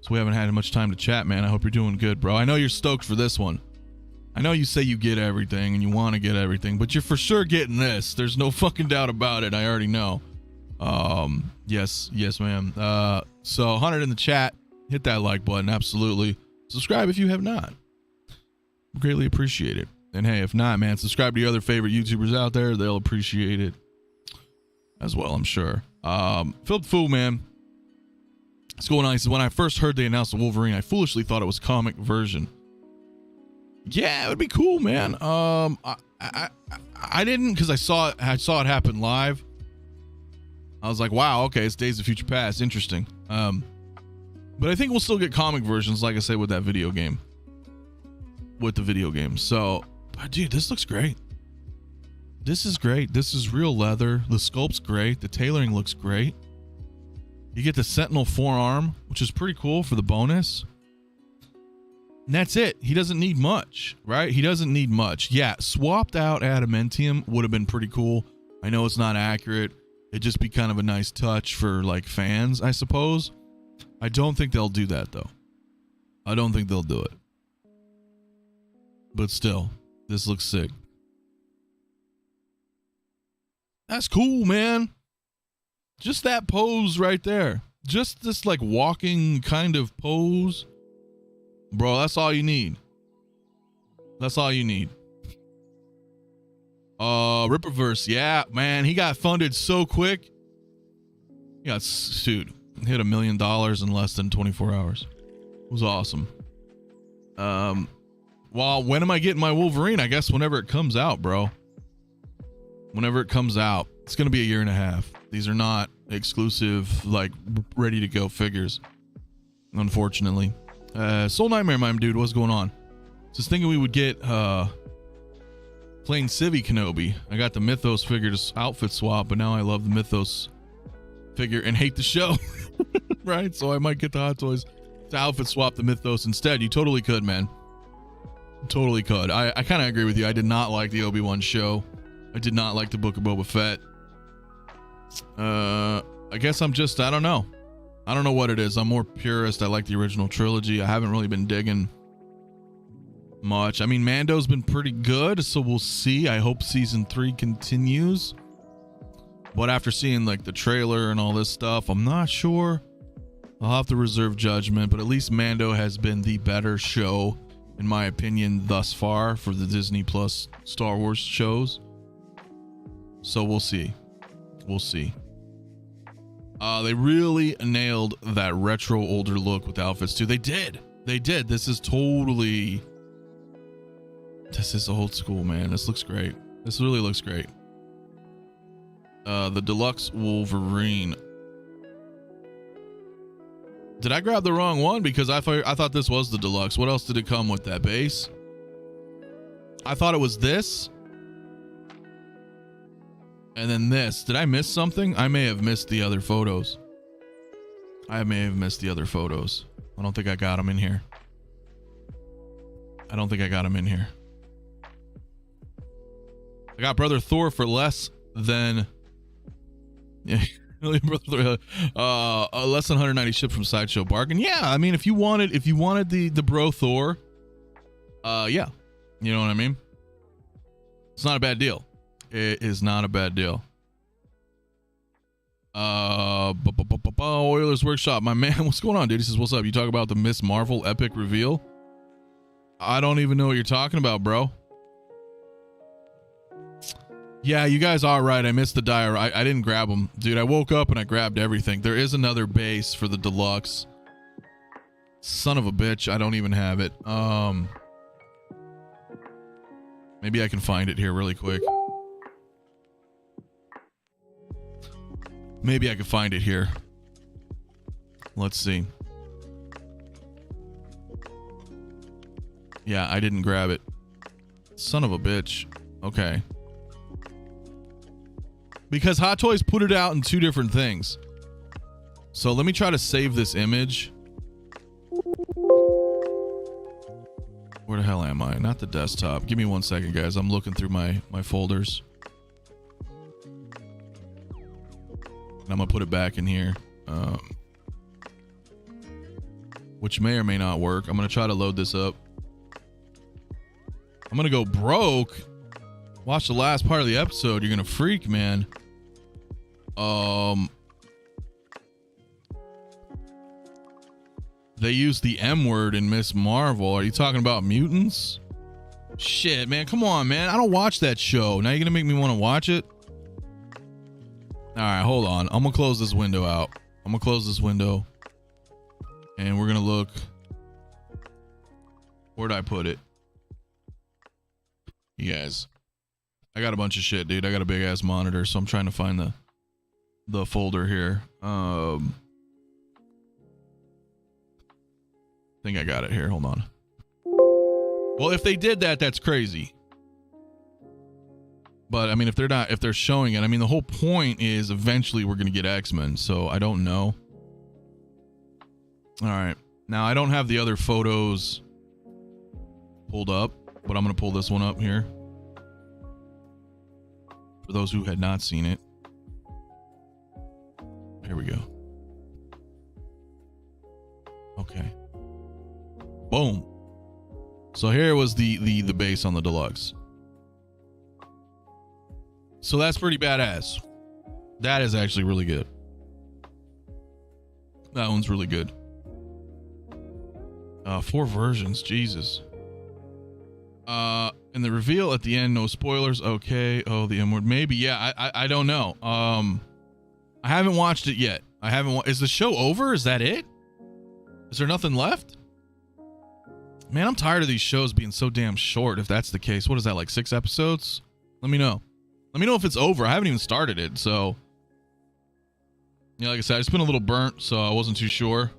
So we haven't had much time to chat, man. I hope you're doing good, bro. I know you're stoked for this one. I know you say you get everything and you want to get everything, but you're for sure getting this. There's no fucking doubt about it. I already know. Yes, ma'am. So 100 in the chat. Hit that like button. Absolutely. Subscribe if you have not. Greatly appreciate it. And hey, if not, man, subscribe to your other favorite YouTubers out there. They'll appreciate it as well, I'm sure. Philip Fu, man. What's going on? He says, when I first heard they announced the Wolverine, I foolishly thought it was comic version. Yeah, it would be cool, man. I didn't, because I saw it happen live. I was like, wow, okay, it's Days of Future Past. Interesting. But I think we'll still get comic versions, like I said, with that video game. With the video game. So, dude, this looks great. This is great. This is real leather. The sculpt's great. The tailoring looks great. You get the Sentinel forearm, which is pretty cool for the bonus. And that's it. He doesn't need much, right? He doesn't need much. Yeah, swapped out adamantium would have been pretty cool. I know it's not accurate. It'd just be kind of a nice touch for, like, fans, I suppose. I don't think they'll do that, though. I don't think they'll do it. But still, this looks sick. That's cool, man. Just that pose right there. Just this, like, walking kind of pose. Bro, that's all you need. That's all you need. Ripperverse. Yeah, man. He got funded so quick. He got, dude, hit $1 million in less than 24 hours. It was awesome. Well, when am I getting my Wolverine? I guess whenever it comes out, bro. Whenever it comes out. It's going to be a year and a half. These are not exclusive, like, ready to go figures. Unfortunately. Soul Nightmare, my dude, what's going on? Just thinking we would get plain Civvy Kenobi. I got the Mythos figure to outfit swap, but now I love the Mythos figure and hate the show. Right? So I might get the Hot Toys to outfit swap the Mythos instead. You totally could, man. Totally could. I kind of agree with you. I did not like the Obi-Wan show. I did not like the Book of Boba Fett. I guess I'm just, I don't know. I don't know what it is. I'm more purist. I like the original trilogy. I haven't really been digging much. I mean, Mando's been pretty good, so we'll see. I hope season 3 continues. But after seeing, like, the trailer and all this stuff, I'm not sure I'll have to reserve judgment, but at least Mando has been the better show, in my opinion, thus far for the Disney Plus Star Wars shows. So we'll see. We'll see. They really nailed that retro older look with outfits too. They did. They did. This is old school, man. This looks great. This really looks great. The Deluxe Wolverine. Did I grab the wrong one? Because I thought this was the Deluxe. What else did it come with? That base? I thought it was this. And then this. Did I miss something? I may have missed the other photos. I may have missed the other photos. I don't think I got them in here. I don't think I got them in here. I got Brother Thor for less than... Yeah. Less than 190 shipped from Sideshow Bargain. Yeah, I mean, if you wanted the bro Thor, yeah, you know what I mean. It's not a bad deal. It is not a bad deal. Oilers Workshop, my man, what's going on, dude? He says, "What's up? You talk about the Miss Marvel epic reveal? I don't even know what you're talking about, bro." Yeah, you guys are right. I missed the diary. I didn't grab them. Dude, I woke up and I grabbed everything. There is another base for the Deluxe. Son of a bitch. I don't even have it. Maybe I can find it here really quick. Maybe I can find it here. Let's see. Yeah, I didn't grab it. Son of a bitch. Okay. Because Hot Toys put it out in two different things. So let me try to save this image. Where the hell am I? Not the desktop. Give me 1 second, guys. I'm looking through my folders. And I'm gonna put it back in here. Which may or may not work. I'm gonna try to load this up. I'm gonna go broke. Watch the last part of the episode. You're gonna freak, man. They use the M word in Miss Marvel. Are you talking about mutants? Shit, man. Come on, man. I don't watch that show. Now you're gonna make me want to watch it? All right, hold on. I'm gonna close this window out. I'm gonna close this window. And we're gonna look. Where'd I put it? You guys. I got a bunch of shit, dude. I got a big ass monitor, so I'm trying to find the folder here. I think I got it here. Hold on. Well, if they did that, that's crazy. But I mean, if they're showing it, I mean, the whole point is eventually we're gonna get X-Men. So I don't know. All right. Now I don't have the other photos pulled up, but I'm gonna pull this one up here. For those who had not seen it. Here we go. Okay. Boom. So here was the base on the Deluxe. So that's pretty badass. That is actually really good. That one's really good. 4 versions, Jesus. And the reveal at the end, no spoilers. Okay. Oh, the M word. Maybe. Yeah. I don't know. I haven't watched it yet. Is the show over? Is that it? Is there nothing left? Man, I'm tired of these shows being so damn short. If that's the case, what is that, like 6 episodes? Let me know. Let me know if it's over. I haven't even started it. So, yeah, like I said, it's been a little burnt, so I wasn't too sure.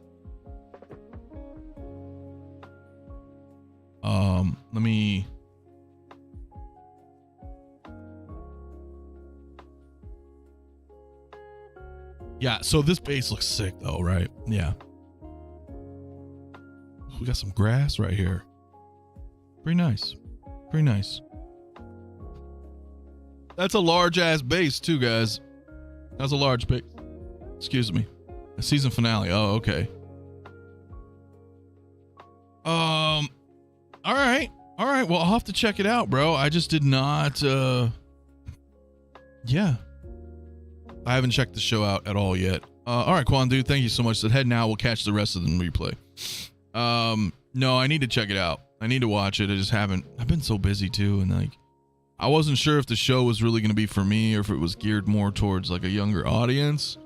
Let me. Yeah, so this base looks sick though, right? Yeah. We got some grass right here. Pretty nice. Pretty nice. That's a large ass base too, guys. That's a large base. Excuse me. A season finale. Oh, okay. All right. All right. Well, I'll have to check it out, bro. I just did not, yeah. I haven't checked the show out at all yet. All right, Quan, dude, thank you so much. Said head now. We'll catch the rest of the replay. No, I need to check it out. I need to watch it. I just haven't. I've been so busy too, and like, I wasn't sure if the show was really going to be for me or if it was geared more towards like a younger audience.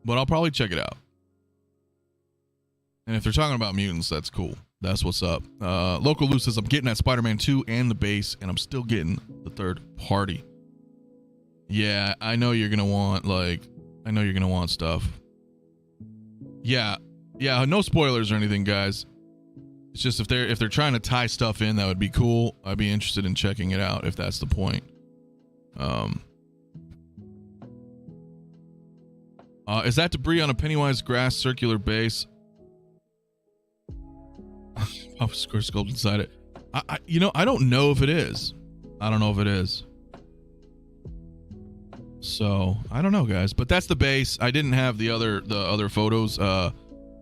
But I'll probably check it out. And if they're talking about mutants, that's cool. That's what's up. Local Lou says, I'm getting that Spider-Man 2 and the base, and I'm still getting the third party. Yeah, I know you're going to want, stuff. Yeah, no spoilers or anything, guys. It's just if they're trying to tie stuff in, that would be cool. I'd be interested in checking it out if that's the point. Is that debris on a Pennywise grass circular base? I'll square sculpt inside it. I don't know if it is. I don't know if it is. So I don't know, guys. But that's the base. I didn't have the other photos. I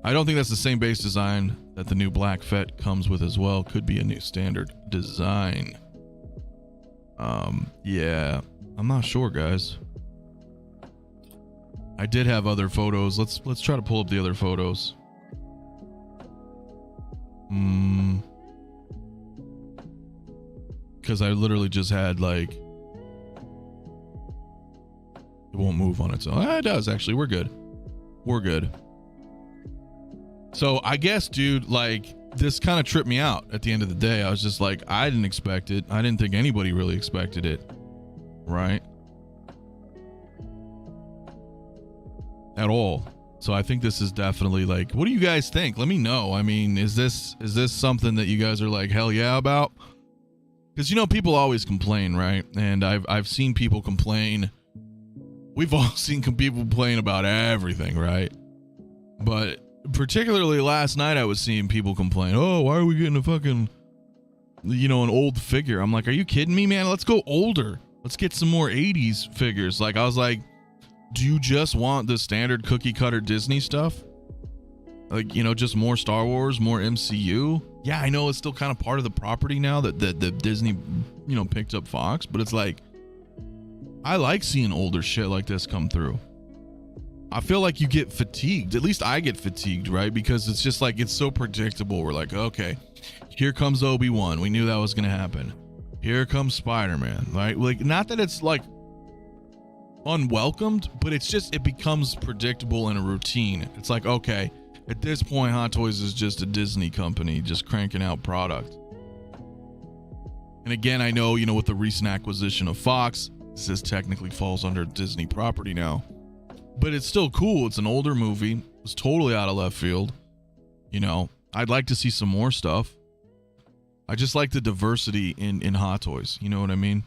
don't think that's the same base design that the new Black Fett comes with as well. Could be a new standard design. Yeah, I'm not sure, guys. I did have other photos. Let's try to pull up the other photos. Because I literally just had like, it won't move on its own. It does actually. We're good. So I guess, dude, like, this kind of tripped me out at the end of the day. I was just like, I didn't expect it. I didn't think anybody really expected it, right? At all. So I think this is definitely like, what do you guys think? Let me know. I mean, is this something that you guys are like, hell yeah about? Because, you know, people always complain, right? And I've seen people complain. We've all seen people complain about everything, right? But particularly last night, I was seeing people complain, oh, why are we getting a fucking, an old figure? I'm like, are you kidding me, man? Let's go older. Let's get some more 80s figures. Like, I was like, do you just want the standard cookie cutter Disney stuff? Like, just more Star Wars, more MCU? Yeah, I know it's still kind of part of the property now that Disney, picked up Fox, but it's like, I like seeing older shit like this come through. I feel like you get fatigued. At least I get fatigued, right? Because it's just like, it's so predictable. We're like, okay, here comes Obi-Wan. We knew that was going to happen. Here comes Spider-Man, right? Like, not that it's like unwelcomed, but it's just, it becomes predictable and a routine. It's like, okay, at this point, Hot Toys is just a Disney company just cranking out product. And again, I know, with the recent acquisition of Fox, this technically falls under Disney property now. But it's still cool. It's an older movie. It's totally out of left field. I'd like to see some more stuff. I just like the diversity in Hot Toys. You know what I mean?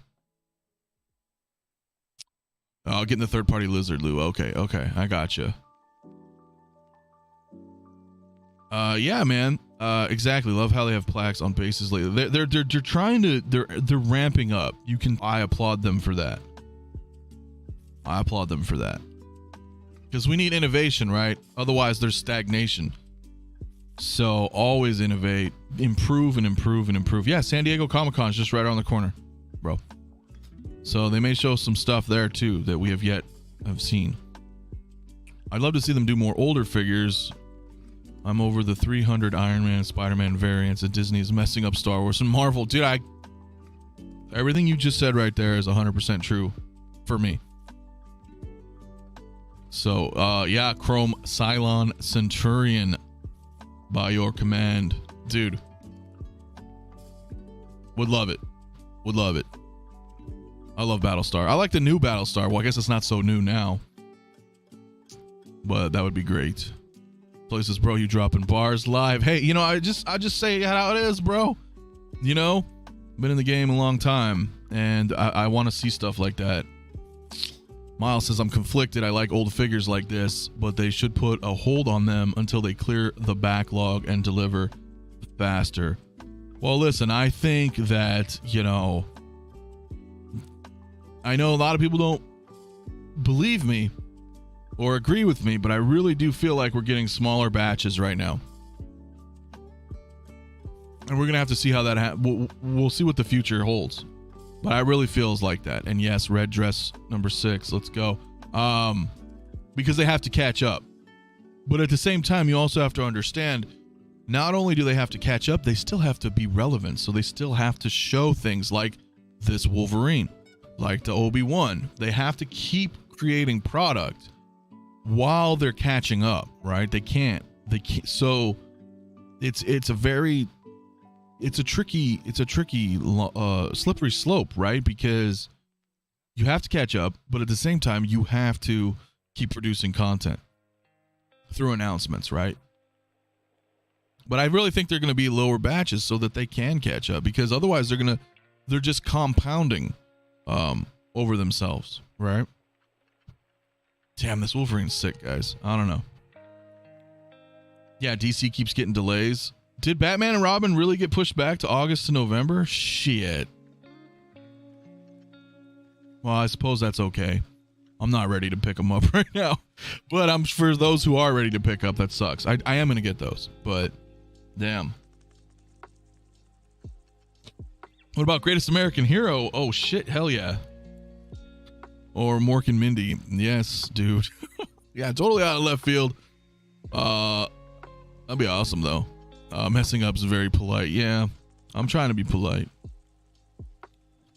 Oh, getting the third-party lizard, Lou. Okay. I gotcha. Yeah, man. Exactly. Love how they have plaques on bases lately. They're trying to. They're ramping up. I applaud them for that. Because we need innovation, right? Otherwise, there's stagnation. So always innovate, improve. Yeah, San Diego Comic-Con is just right around the corner, bro. So they may show some stuff there too that we have seen. I'd love to see them do more older figures. I'm over the 300 Iron Man, Spider-Man variants that Disney is messing up Star Wars and Marvel. Dude, everything you just said right there is 100% true for me. So, yeah, 𝗕𝗘𝗖𝗢𝗠𝗕 Centurion by your command. Dude. Would love it. I love Battlestar. I like the new Battlestar. Well, I guess it's not so new now. But that would be great. Places, bro, you dropping bars live. Hey, I just say how it is, bro. Been in the game a long time. And I want to see stuff like that. Miles says, I'm conflicted. I like old figures like this, but they should put a hold on them until they clear the backlog and deliver faster. Well, listen, I think that, I know a lot of people don't believe me or agree with me, but I really do feel like we're getting smaller batches right now. And we're going to have to see how that happens. We'll see what the future holds. But I really feels like that. And yes, red dress number 6. Let's go. because they have to catch up. But at the same time, you also have to understand, not only do they have to catch up, they still have to be relevant. So they still have to show things like this Wolverine, like the Obi-Wan. They have to keep creating product while they're catching up, right? They can't. So it's a tricky slippery slope, right? Because you have to catch up, but at the same time, you have to keep producing content through announcements, right? But I really think they're going to be lower batches so that they can catch up, because otherwise they're just compounding over themselves, right? Damn, this Wolverine's sick, guys. I don't know. Yeah, DC keeps getting delays. Did Batman and Robin really get pushed back to August to November? Shit. Well, I suppose that's okay. I'm not ready to pick them up right now. But I'm for those who are ready to pick up, that sucks. I am going to get those, but damn. What about Greatest American Hero? Oh, shit. Hell yeah. Or Mork and Mindy. Yes, dude. Yeah, totally out of left field. That'd be awesome, though. Messing up is very polite. Yeah, I'm trying to be polite.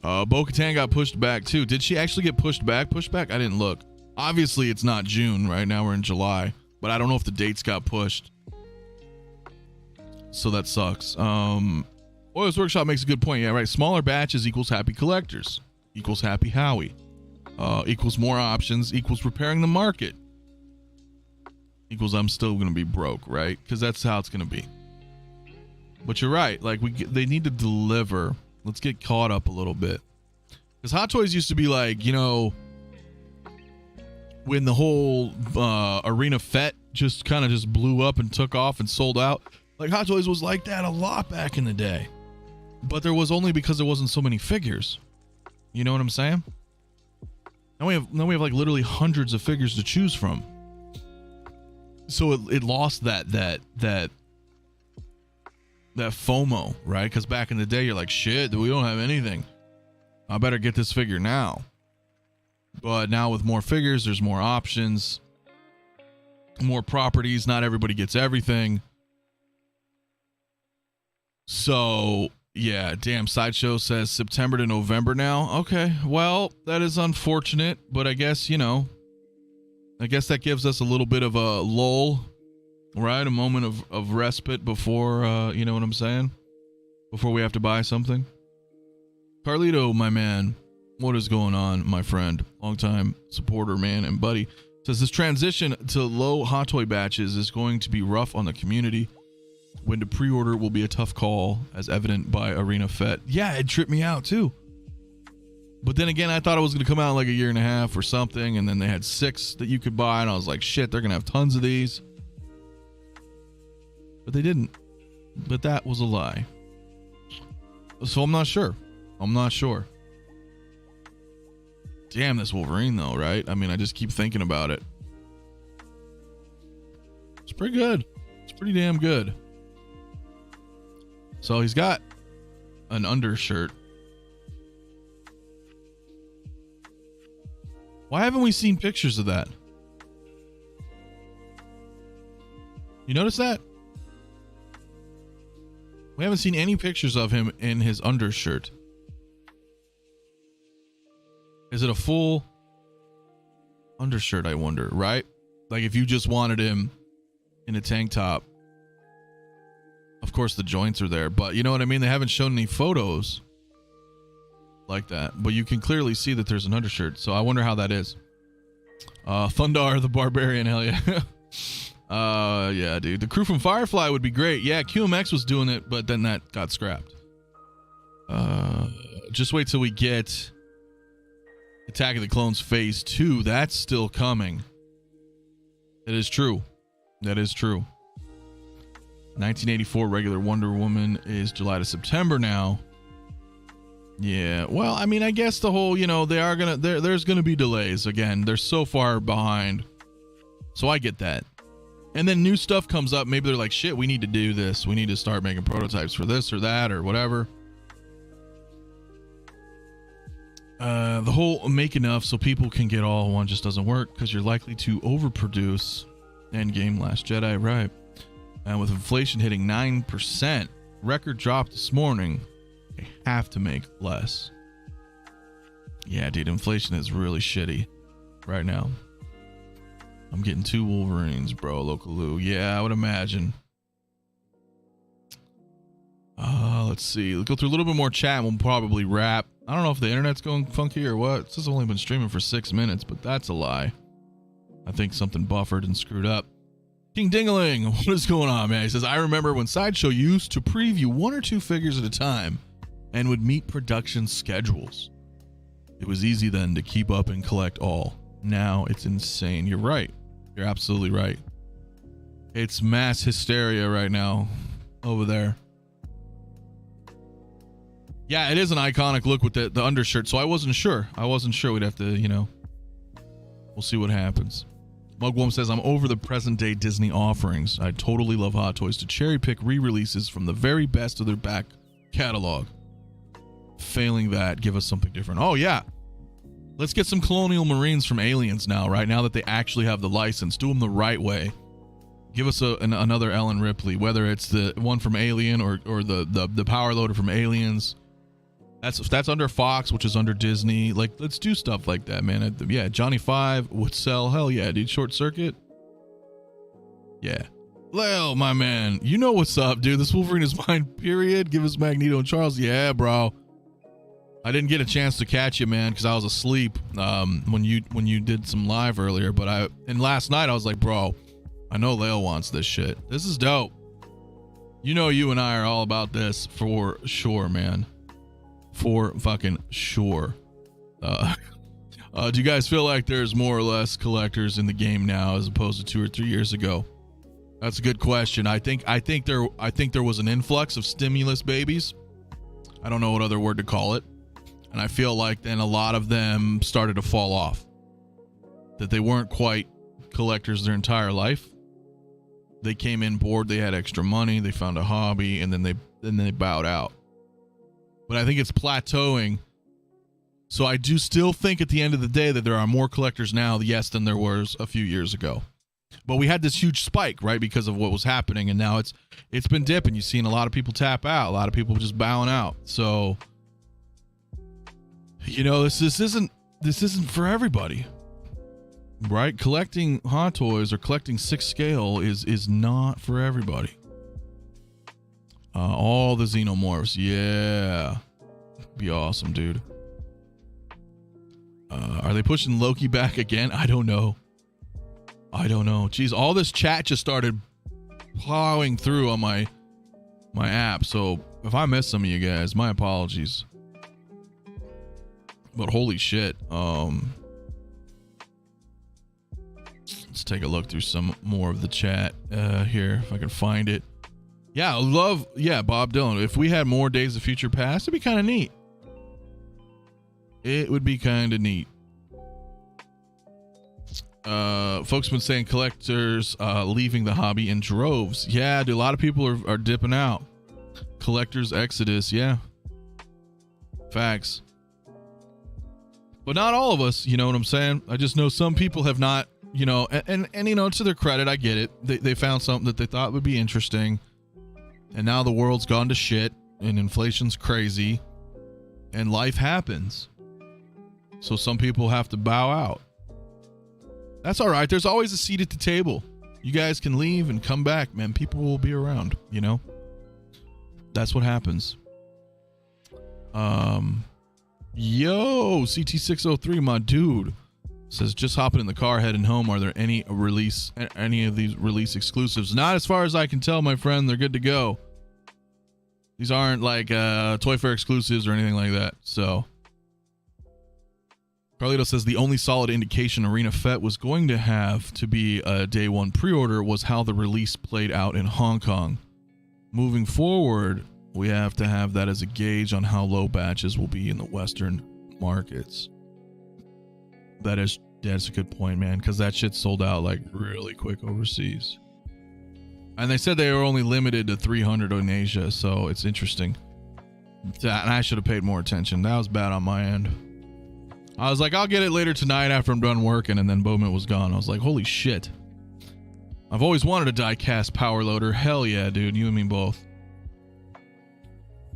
Bo-Katan got pushed back, too. Did she actually get pushed back? I didn't look. Obviously, it's not June. Right now, we're in July. But I don't know if the dates got pushed. So that sucks. Oil's Workshop makes a good point. Yeah, right. Smaller batches equals happy collectors. Equals happy Howie. Equals more options. Equals repairing the market. Equals I'm still going to be broke, right? Because that's how it's going to be. But you're right. Like, they need to deliver. Let's get caught up a little bit. Because Hot Toys used to be like, you know, when the whole Arena Fet just kind of just blew up and took off and sold out. Like, Hot Toys was like that a lot back in the day. But there was only because there wasn't so many figures. You know what I'm saying? Now we have like literally hundreds of figures to choose from. So it lost that FOMO, right? Because back in the day, you're like, shit, we don't have anything. I better get this figure now. But now with more figures, there's more options, more properties. Not everybody gets everything. So, yeah, damn, Sideshow says September to November now. Okay, well, that is unfortunate, but I guess, you know, I guess that gives us a little bit of a lull, right? A moment of respite before, you know what I'm saying? Before we have to buy something. Carlito, my man, what is going on, my friend? Longtime supporter, man, and buddy. Says this transition to low Hot Toy batches is going to be rough on the community. When to pre-order will be a tough call, as evident by Arena Fet. Yeah, it tripped me out, too. But then again, I thought it was going to come out in like a year and a half or something, and then they had 6 that you could buy, and I was like, shit, they're going to have tons of these. But they didn't. But that was a lie. So I'm not sure. Damn, this Wolverine, though, right? I mean, I just keep thinking about it. It's pretty good. It's pretty damn good. So he's got an undershirt. Why haven't we seen pictures of that? You notice that? We haven't seen any pictures of him in his undershirt. Is it a full undershirt, I wonder, right? Like if you just wanted him in a tank top. Of course the joints are there, but you know what I mean? They haven't shown any photos like that, but you can clearly see that there's an undershirt. So I wonder how that is. Thundar the Barbarian, hell yeah. Yeah, dude. The crew from Firefly would be great. Yeah, QMX was doing it, but then that got scrapped. Just wait till we get Attack of the Clones Phase 2. That's still coming. It is true. That is true. 1984 regular Wonder Woman is July to September now. Yeah, well, I mean, I guess the whole, you know, there's gonna be delays. Again, they're so far behind. So I get that. And then new stuff comes up. Maybe they're like, shit, we need to do this. We need to start making prototypes for this or that or whatever. The whole make enough so people can get all one just doesn't work because you're likely to overproduce. Endgame, Last Jedi, right? And with inflation hitting 9%, record drop this morning, they have to make less. Yeah, dude, inflation is really shitty right now. I'm getting 2 Wolverines, bro. Local. Yeah, I would imagine. Let's see. Let's go through a little bit more chat and we'll probably wrap. I don't know if the internet's going funky or what. This has only been streaming for 6 minutes, but that's a lie. I think something buffered and screwed up. King Dingaling, what is going on, man? He says, I remember when Sideshow used to preview 1 or 2 figures at a time and would meet production schedules. It was easy then to keep up and collect all. Now it's insane. You're right. You're absolutely right. It's mass hysteria right now over there. Yeah, it is an iconic look with the undershirt, so I wasn't sure. We'd have to, we'll see what happens. Mugwum says, I'm over the present day Disney offerings. I totally love Hot Toys to cherry pick re-releases from the very best of their back catalog. Failing that, give us something different. Oh, yeah. Let's get some Colonial Marines from Aliens now, right? Now that they actually have the license. Do them the right way. Give us another Ellen Ripley, whether it's the one from Alien or the power loader from Aliens. That's under Fox, which is under Disney. Like, let's do stuff like that, man. Yeah, Johnny 5 would sell. Hell yeah, dude. Short Circuit. Yeah. Lel, my man. You know what's up, dude. This Wolverine is mine, period. Give us Magneto and Charles. Yeah, bro. I didn't get a chance to catch you, man, because I was asleep when you did some live earlier. But last night I was like, bro, I know Lel wants this shit. This is dope. You and I are all about this for sure, man. For fucking sure. Do you guys feel like there's more or less collectors in the game now as opposed to 2 or 3 years ago? That's a good question. I think there was an influx of stimulus babies. I don't know what other word to call it. And I feel like then a lot of them started to fall off. That they weren't quite collectors their entire life. They came in bored, they had extra money, they found a hobby, and then they bowed out. But I think it's plateauing. So I do still think at the end of the day that there are more collectors now, yes, than there was a few years ago. But we had this huge spike, right, because of what was happening, and now it's been dipping. You've seen a lot of people tap out, a lot of people just bowing out. So this isn't for everybody, right? Collecting Hot Toys or collecting 6 scale is not for everybody. All the Xenomorphs, yeah, be awesome, dude. Are they pushing Loki back again? I don't know. Jeez, all this chat just started plowing through on my app, so if I missed some of you guys, my apologies. But holy shit, let's take a look through some more of the chat here if I can find it. Yeah, Bob Dylan. If we had more Days of Future Past, it'd be kind of neat. It would be kind of neat. Folks been saying collectors leaving the hobby in droves. Yeah, dude, a lot of people are dipping out. Collectors exodus, yeah. Facts. But not all of us, you know what I'm saying? I just know some people have not, and to their credit, I get it. They found something that they thought would be interesting. And now the world's gone to shit and inflation's crazy and life happens. So some people have to bow out. That's all right. There's always a seat at the table. You guys can leave and come back, man. People will be around, That's what happens. Yo, CT603, my dude, says just hopping in the car heading home. Are there any of these release exclusives? Not as far as I can tell, my friend. They're good to go. These aren't like Toy Fair exclusives or anything like that. So Carlito says the only solid indication Arena Fett was going to have to be a day one pre-order was how the release played out in Hong Kong. Moving forward, we have to have that as a gauge on how low batches will be in the Western markets. That's a good point, man, because that shit sold out like really quick overseas. And they said they were only limited to 300 in Asia, so it's interesting. And I should have paid more attention. That was bad on my end. I was like, I'll get it later tonight after I'm done working, and then boom, it was gone. I was like, holy shit. I've always wanted a die-cast power loader. Hell yeah, dude. You and me both.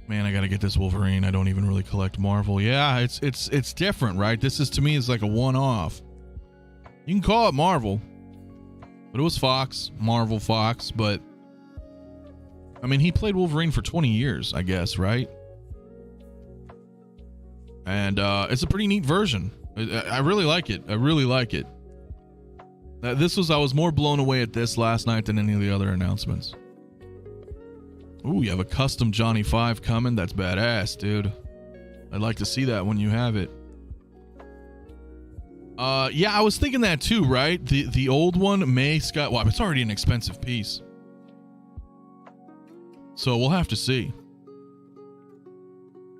Man, I gotta get this Wolverine. I don't even really collect Marvel. Yeah, it's different, right? This is, to me, is like a one-off. You can call it Marvel, but it was Fox, Marvel Fox, but I mean, he played Wolverine for 20 years, I guess, right? And it's a pretty neat version. I really like it. I really like it. I was more blown away at this last night than any of the other announcements. Ooh, you have a custom Johnny 5 coming. That's badass, dude. I'd like to see that when you have it. Yeah, I was thinking that too, right? The old one may Scott. Well, it's already an expensive piece, so we'll have to see.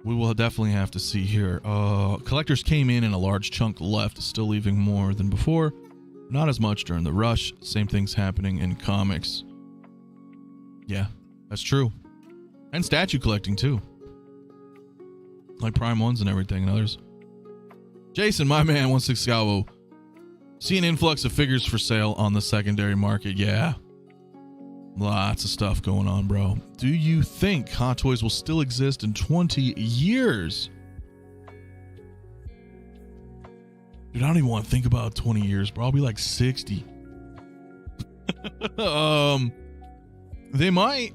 We will definitely have to see here. Collectors came in and a large chunk left, still leaving more than before. Not as much during the rush. Same things happening in comics. Yeah, that's true. And statue collecting too. Like Prime Ones and everything and others. Jason, my man, 16Scalvo. See an influx of figures for sale on the secondary market. Yeah. Lots of stuff going on, bro. Do you think Hot Toys will still exist in 20 years? Dude, I don't even want to think about 20 years, bro. I'll be like 60. They might.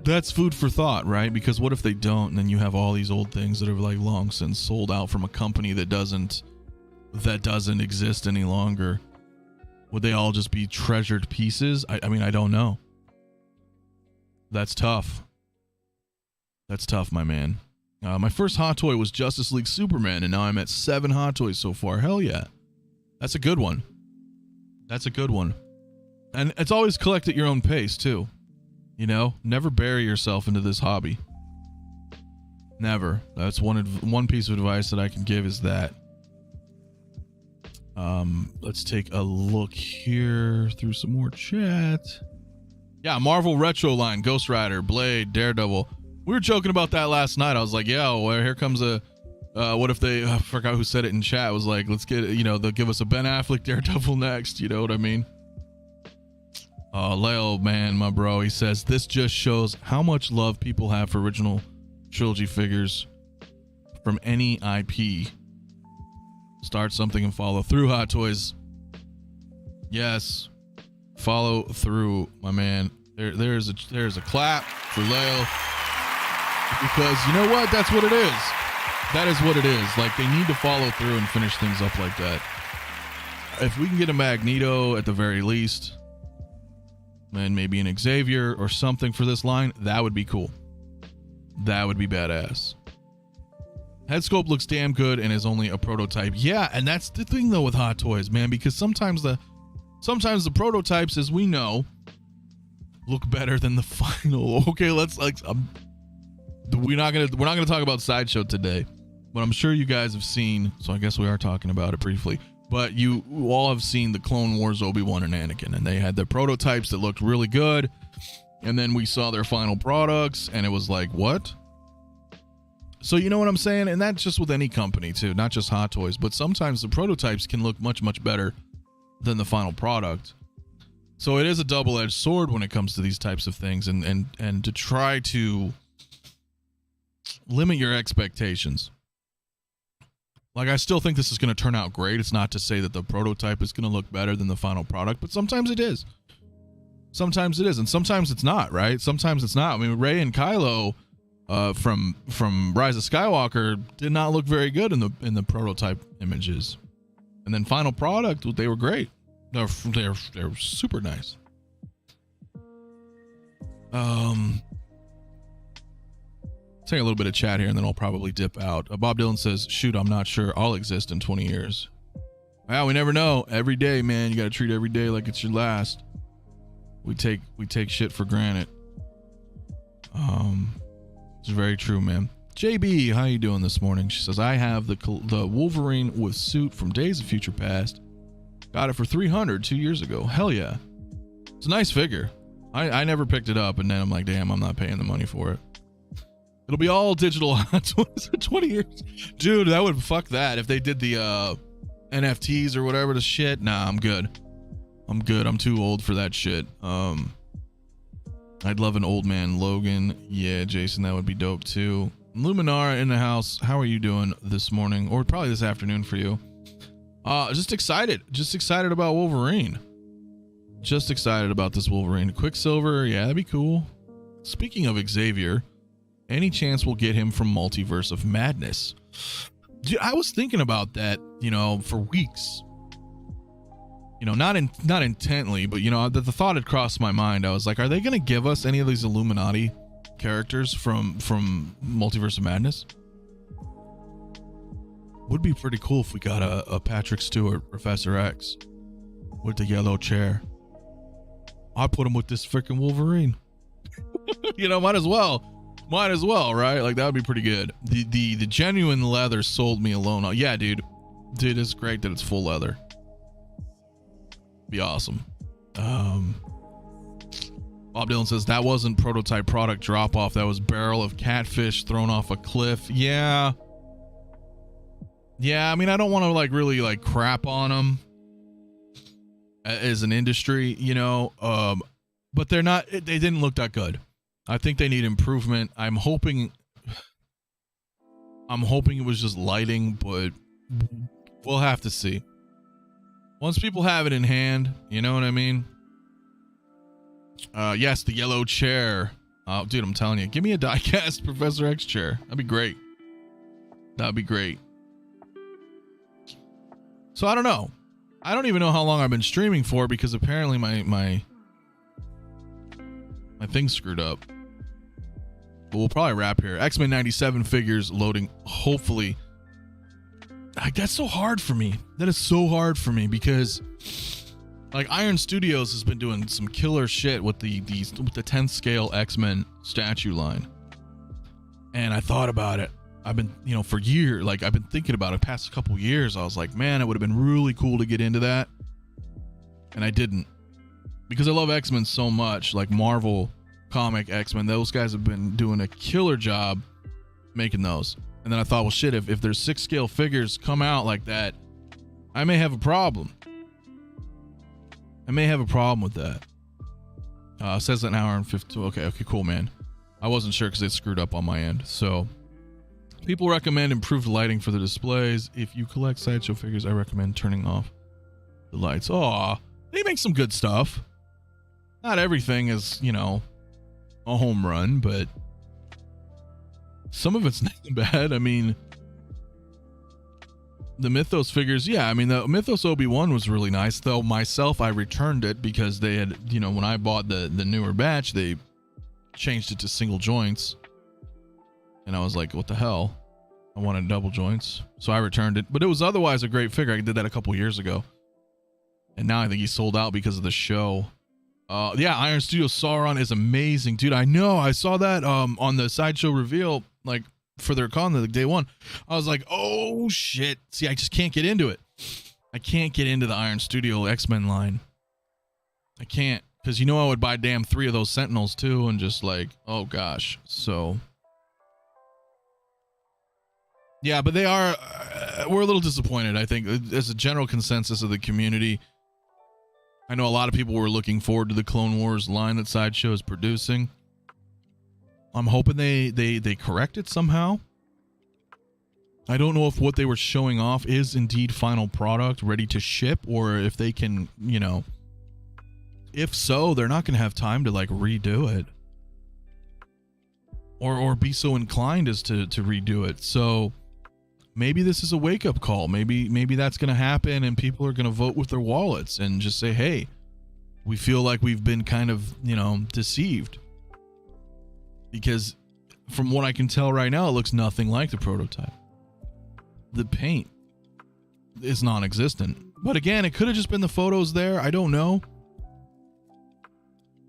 That's food for thought, right? Because what if they don't, and then you have all these old things that are like long since sold out from a company that doesn't exist any longer? Would they all just be treasured pieces? I mean, I don't know. That's tough. That's tough, my man. My first Hot Toy was Justice League Superman, and now I'm at 7 Hot Toys so far. Hell yeah. That's a good one. That's a good one. And it's always collect at your own pace, too. You know, never bury yourself into this hobby. Never. That's one piece of advice that I can give is that. Let's take a look here through some more chat. Yeah, Marvel Retro line, Ghost Rider, Blade, Daredevil. We were joking about that last night. I was like, yeah, well, here comes a, what if they, I forgot who said it in chat. It was like, let's get, they'll give us a Ben Affleck Daredevil next. You know what I mean? Leo, man, my bro, he says, this just shows how much love people have for original trilogy figures from any IP. Start something and follow through, Hot Toys. Yes. Follow through, my man. There's a clap for Leo. Because you know what? That's what it is. That is what it is. Like, they need to follow through and finish things up like that. If we can get a Magneto at the very least, and maybe an Xavier or something for this line, that would be cool. That would be badass. Head sculpt looks damn good and is only a prototype. Yeah, and that's the thing though with Hot Toys, man, because sometimes the prototypes, as we know, look better than the final. Okay, we're not gonna talk about Sideshow today, but I'm sure you guys have seen. So I guess we are talking about it briefly. But you all have seen the Clone Wars Obi-Wan and Anakin, and they had their prototypes that looked really good, and then we saw their final products, and it was like, what? So you know what I'm saying? And that's just with any company too, not just Hot Toys, but sometimes the prototypes can look much, much better than the final product. So it is a double-edged sword when it comes to these types of things, and to try to limit your expectations. Like, I still think this is going to turn out great. It's not to say that the prototype is going to look better than the final product, but sometimes it is. Sometimes it is, and sometimes it's not, right? Sometimes it's not. I mean, Rey and Kylo from Rise of Skywalker did not look very good in the prototype images, and then final product, they were great. They're super nice. Take a little bit of chat here and then I'll probably dip out. Bob Dylan says, shoot, I'm not sure I'll exist in 20 years. Well, we never know. Every day, man, you got to treat every day like it's your last. We take shit for granted. It's very true, man. JB, how you doing this morning? She says, I have the Wolverine with suit from Days of Future Past. Got it for $300 2 years ago. Hell yeah. It's a nice figure. I never picked it up, and then I'm like, damn, I'm not paying the money for it. It'll be all digital 20 years. Dude, that would fuck that. If they did the NFTs or whatever the shit. Nah, I'm good. I'm too old for that shit. I'd love an old man Logan. Yeah, Jason, that would be dope too. Luminara in the house. How are you doing this morning? Or probably this afternoon for you. Just excited about Wolverine. Just excited about this Wolverine. Quicksilver, yeah, that'd be cool. Speaking of Xavier, any chance we'll get him from Multiverse of Madness? Dude, I was thinking about that, for weeks. Not intently, but the thought had crossed my mind. I was like, are they going to give us any of these Illuminati characters from Multiverse of Madness? Would be pretty cool if we got a Patrick Stewart Professor X with the yellow chair. I put him with this freaking Wolverine. Might as well, right? Like, that would be pretty good. The genuine leather sold me alone. Yeah, dude, it's great that it's full leather. Be awesome. Bob Dylan says that wasn't prototype product drop off. That was barrel of catfish thrown off a cliff. Yeah. I mean, I don't want to really crap on them as an industry, but they didn't look that good. I think they need improvement. I'm hoping it was just lighting, but we'll have to see. Once people have it in hand, you know what I mean? Yes, the yellow chair. Oh, dude, I'm telling you, give me a die-cast Professor X chair. That'd be great. So I don't know. I don't even know how long I've been streaming for because apparently my thing's screwed up. But we'll probably wrap here. X-Men 97 figures loading. Hopefully. That's so hard for me. That is so hard for me because Iron Studios has been doing some killer shit with the 10th scale X-Men statue line. And I thought about it. I've been, for years, I've been thinking about it past couple years. I was like, man, it would have been really cool to get into that. And I didn't. Because I love X-Men so much, Marvel comic X-Men. Those guys have been doing a killer job making those. And then I thought, well, shit, if there's 6 scale figures come out like that, I may have a problem. With that. Says an hour and 52. Okay, cool, man. I wasn't sure because it screwed up on my end. So, people recommend improved lighting for the displays. If you collect Sideshow figures, I recommend turning off the lights. Aw, they make some good stuff. Not everything is, a home run, but some of it's not bad. I mean, the Mythos figures, yeah, I mean, the Mythos Obi-Wan was really nice, though myself, I returned it because they had, when I bought the newer batch, they changed it to single joints. And I was like, what the hell? I wanted double joints. So I returned it. But it was otherwise a great figure. I did that a couple years ago. And now I think he's sold out because of the show. Yeah, Iron Studio Sauron is amazing. Dude, I know. I saw that on the Sideshow reveal, for their con, day one. I was like, oh, shit. See, I just can't get into it. I can't get into the Iron Studio X-Men line. I can't. Because I would buy damn 3 of those Sentinels, too. And just oh, gosh. So... yeah, but they are, we're a little disappointed, I think, as a general consensus of the community. I know a lot of people were looking forward to the Clone Wars line that Sideshow is producing. I'm hoping they correct it somehow. I don't know if what they were showing off is indeed final product ready to ship, or if they can, if so, they're not going to have time to redo it. Or be so inclined as to redo it. So maybe this is a wake-up call. Maybe that's going to happen and people are going to vote with their wallets and just say, hey, we feel like we've been kind of, deceived. Because from what I can tell right now, it looks nothing like the prototype. The paint is non-existent. But again, it could have just been the photos there. I don't know.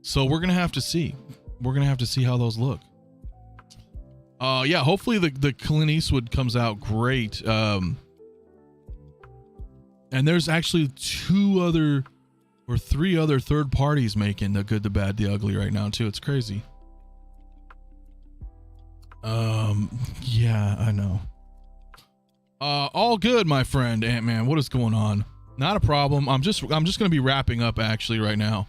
So we're going to have to see. We're going to have to see how those look. Yeah, hopefully the Clint Eastwood comes out great. And there's actually 3 other third parties making The Good, the Bad, the Ugly right now too. It's crazy. Yeah, I know. All good, my friend Ant-Man. What is going on? Not a problem. I'm just gonna be wrapping up actually right now.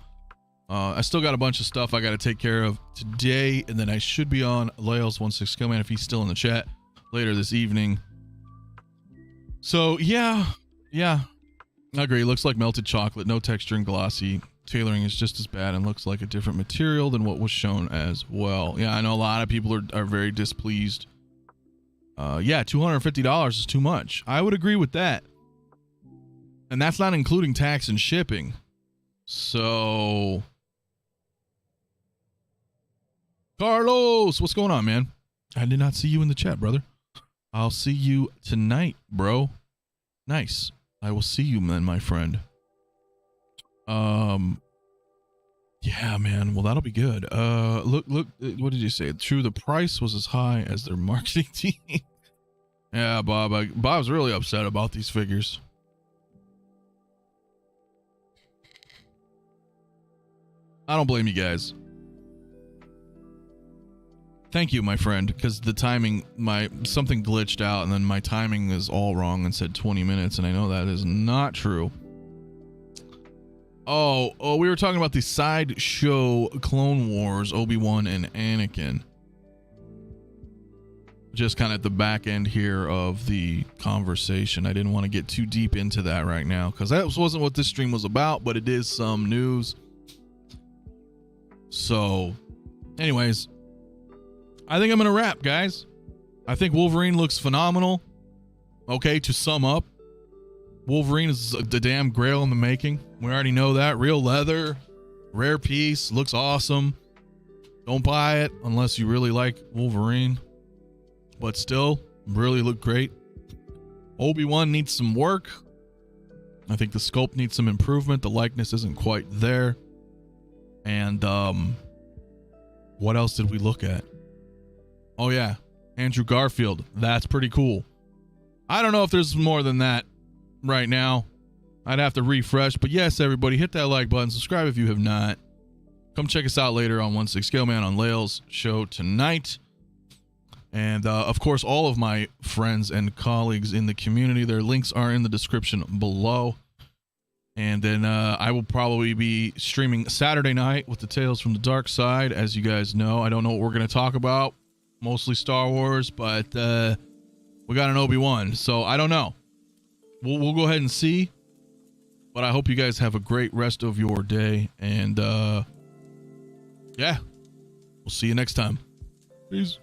I still got a bunch of stuff I got to take care of today, and then I should be on 𝗕𝗖𝗢𝗠𝗘 Skillman if he's still in the chat later this evening. So yeah, I agree. It looks like melted chocolate, no texture and glossy. Tailoring is just as bad and looks like a different material than what was shown as well. Yeah, I know a lot of people are very displeased. Yeah, $250 is too much. I would agree with that. And that's not including tax and shipping. So, Carlos, what's going on, man? I did not see you in the chat, brother. I'll see you tonight, bro. Nice. I will see you, then, my friend. Yeah, man. Well, that'll be good. Look, what did you say? True, the price was as high as their marketing team. Yeah, Bob. Bob's really upset about these figures. I don't blame you guys. Thank you, my friend, because the timing, something glitched out, and then my timing is all wrong and said 20 minutes, and I know that is not true. Oh, we were talking about the sideshow Clone Wars, Obi-Wan and Anakin. Just kind of at the back end here of the conversation. I didn't want to get too deep into that right now, because that wasn't what this stream was about, but it is some news. So, anyways, I think I'm going to wrap, guys. I think Wolverine looks phenomenal. Okay, to sum up, Wolverine is the damn grail in the making. We already know that. Real leather, rare piece, looks awesome. Don't buy it unless you really like Wolverine. But still, really look great. Obi-Wan needs some work. I think the sculpt needs some improvement. The likeness isn't quite there. And what else did we look at? Oh yeah, Andrew Garfield. That's pretty cool. I don't know if there's more than that right now. I'd have to refresh. But yes, everybody, hit that like button. Subscribe if you have not. Come check us out later on 1/6 on 𝗕𝗖𝗢𝗠𝗘's show tonight. And of course, all of my friends and colleagues in the community, their links are in the description below. And then I will probably be streaming Saturday night with the Tales from the Dark Side. As you guys know, I don't know what we're going to talk about. Mostly Star Wars, but we got an Obi-Wan. So I don't know. We'll go ahead and see. But I hope you guys have a great rest of your day. And yeah, we'll see you next time. Peace.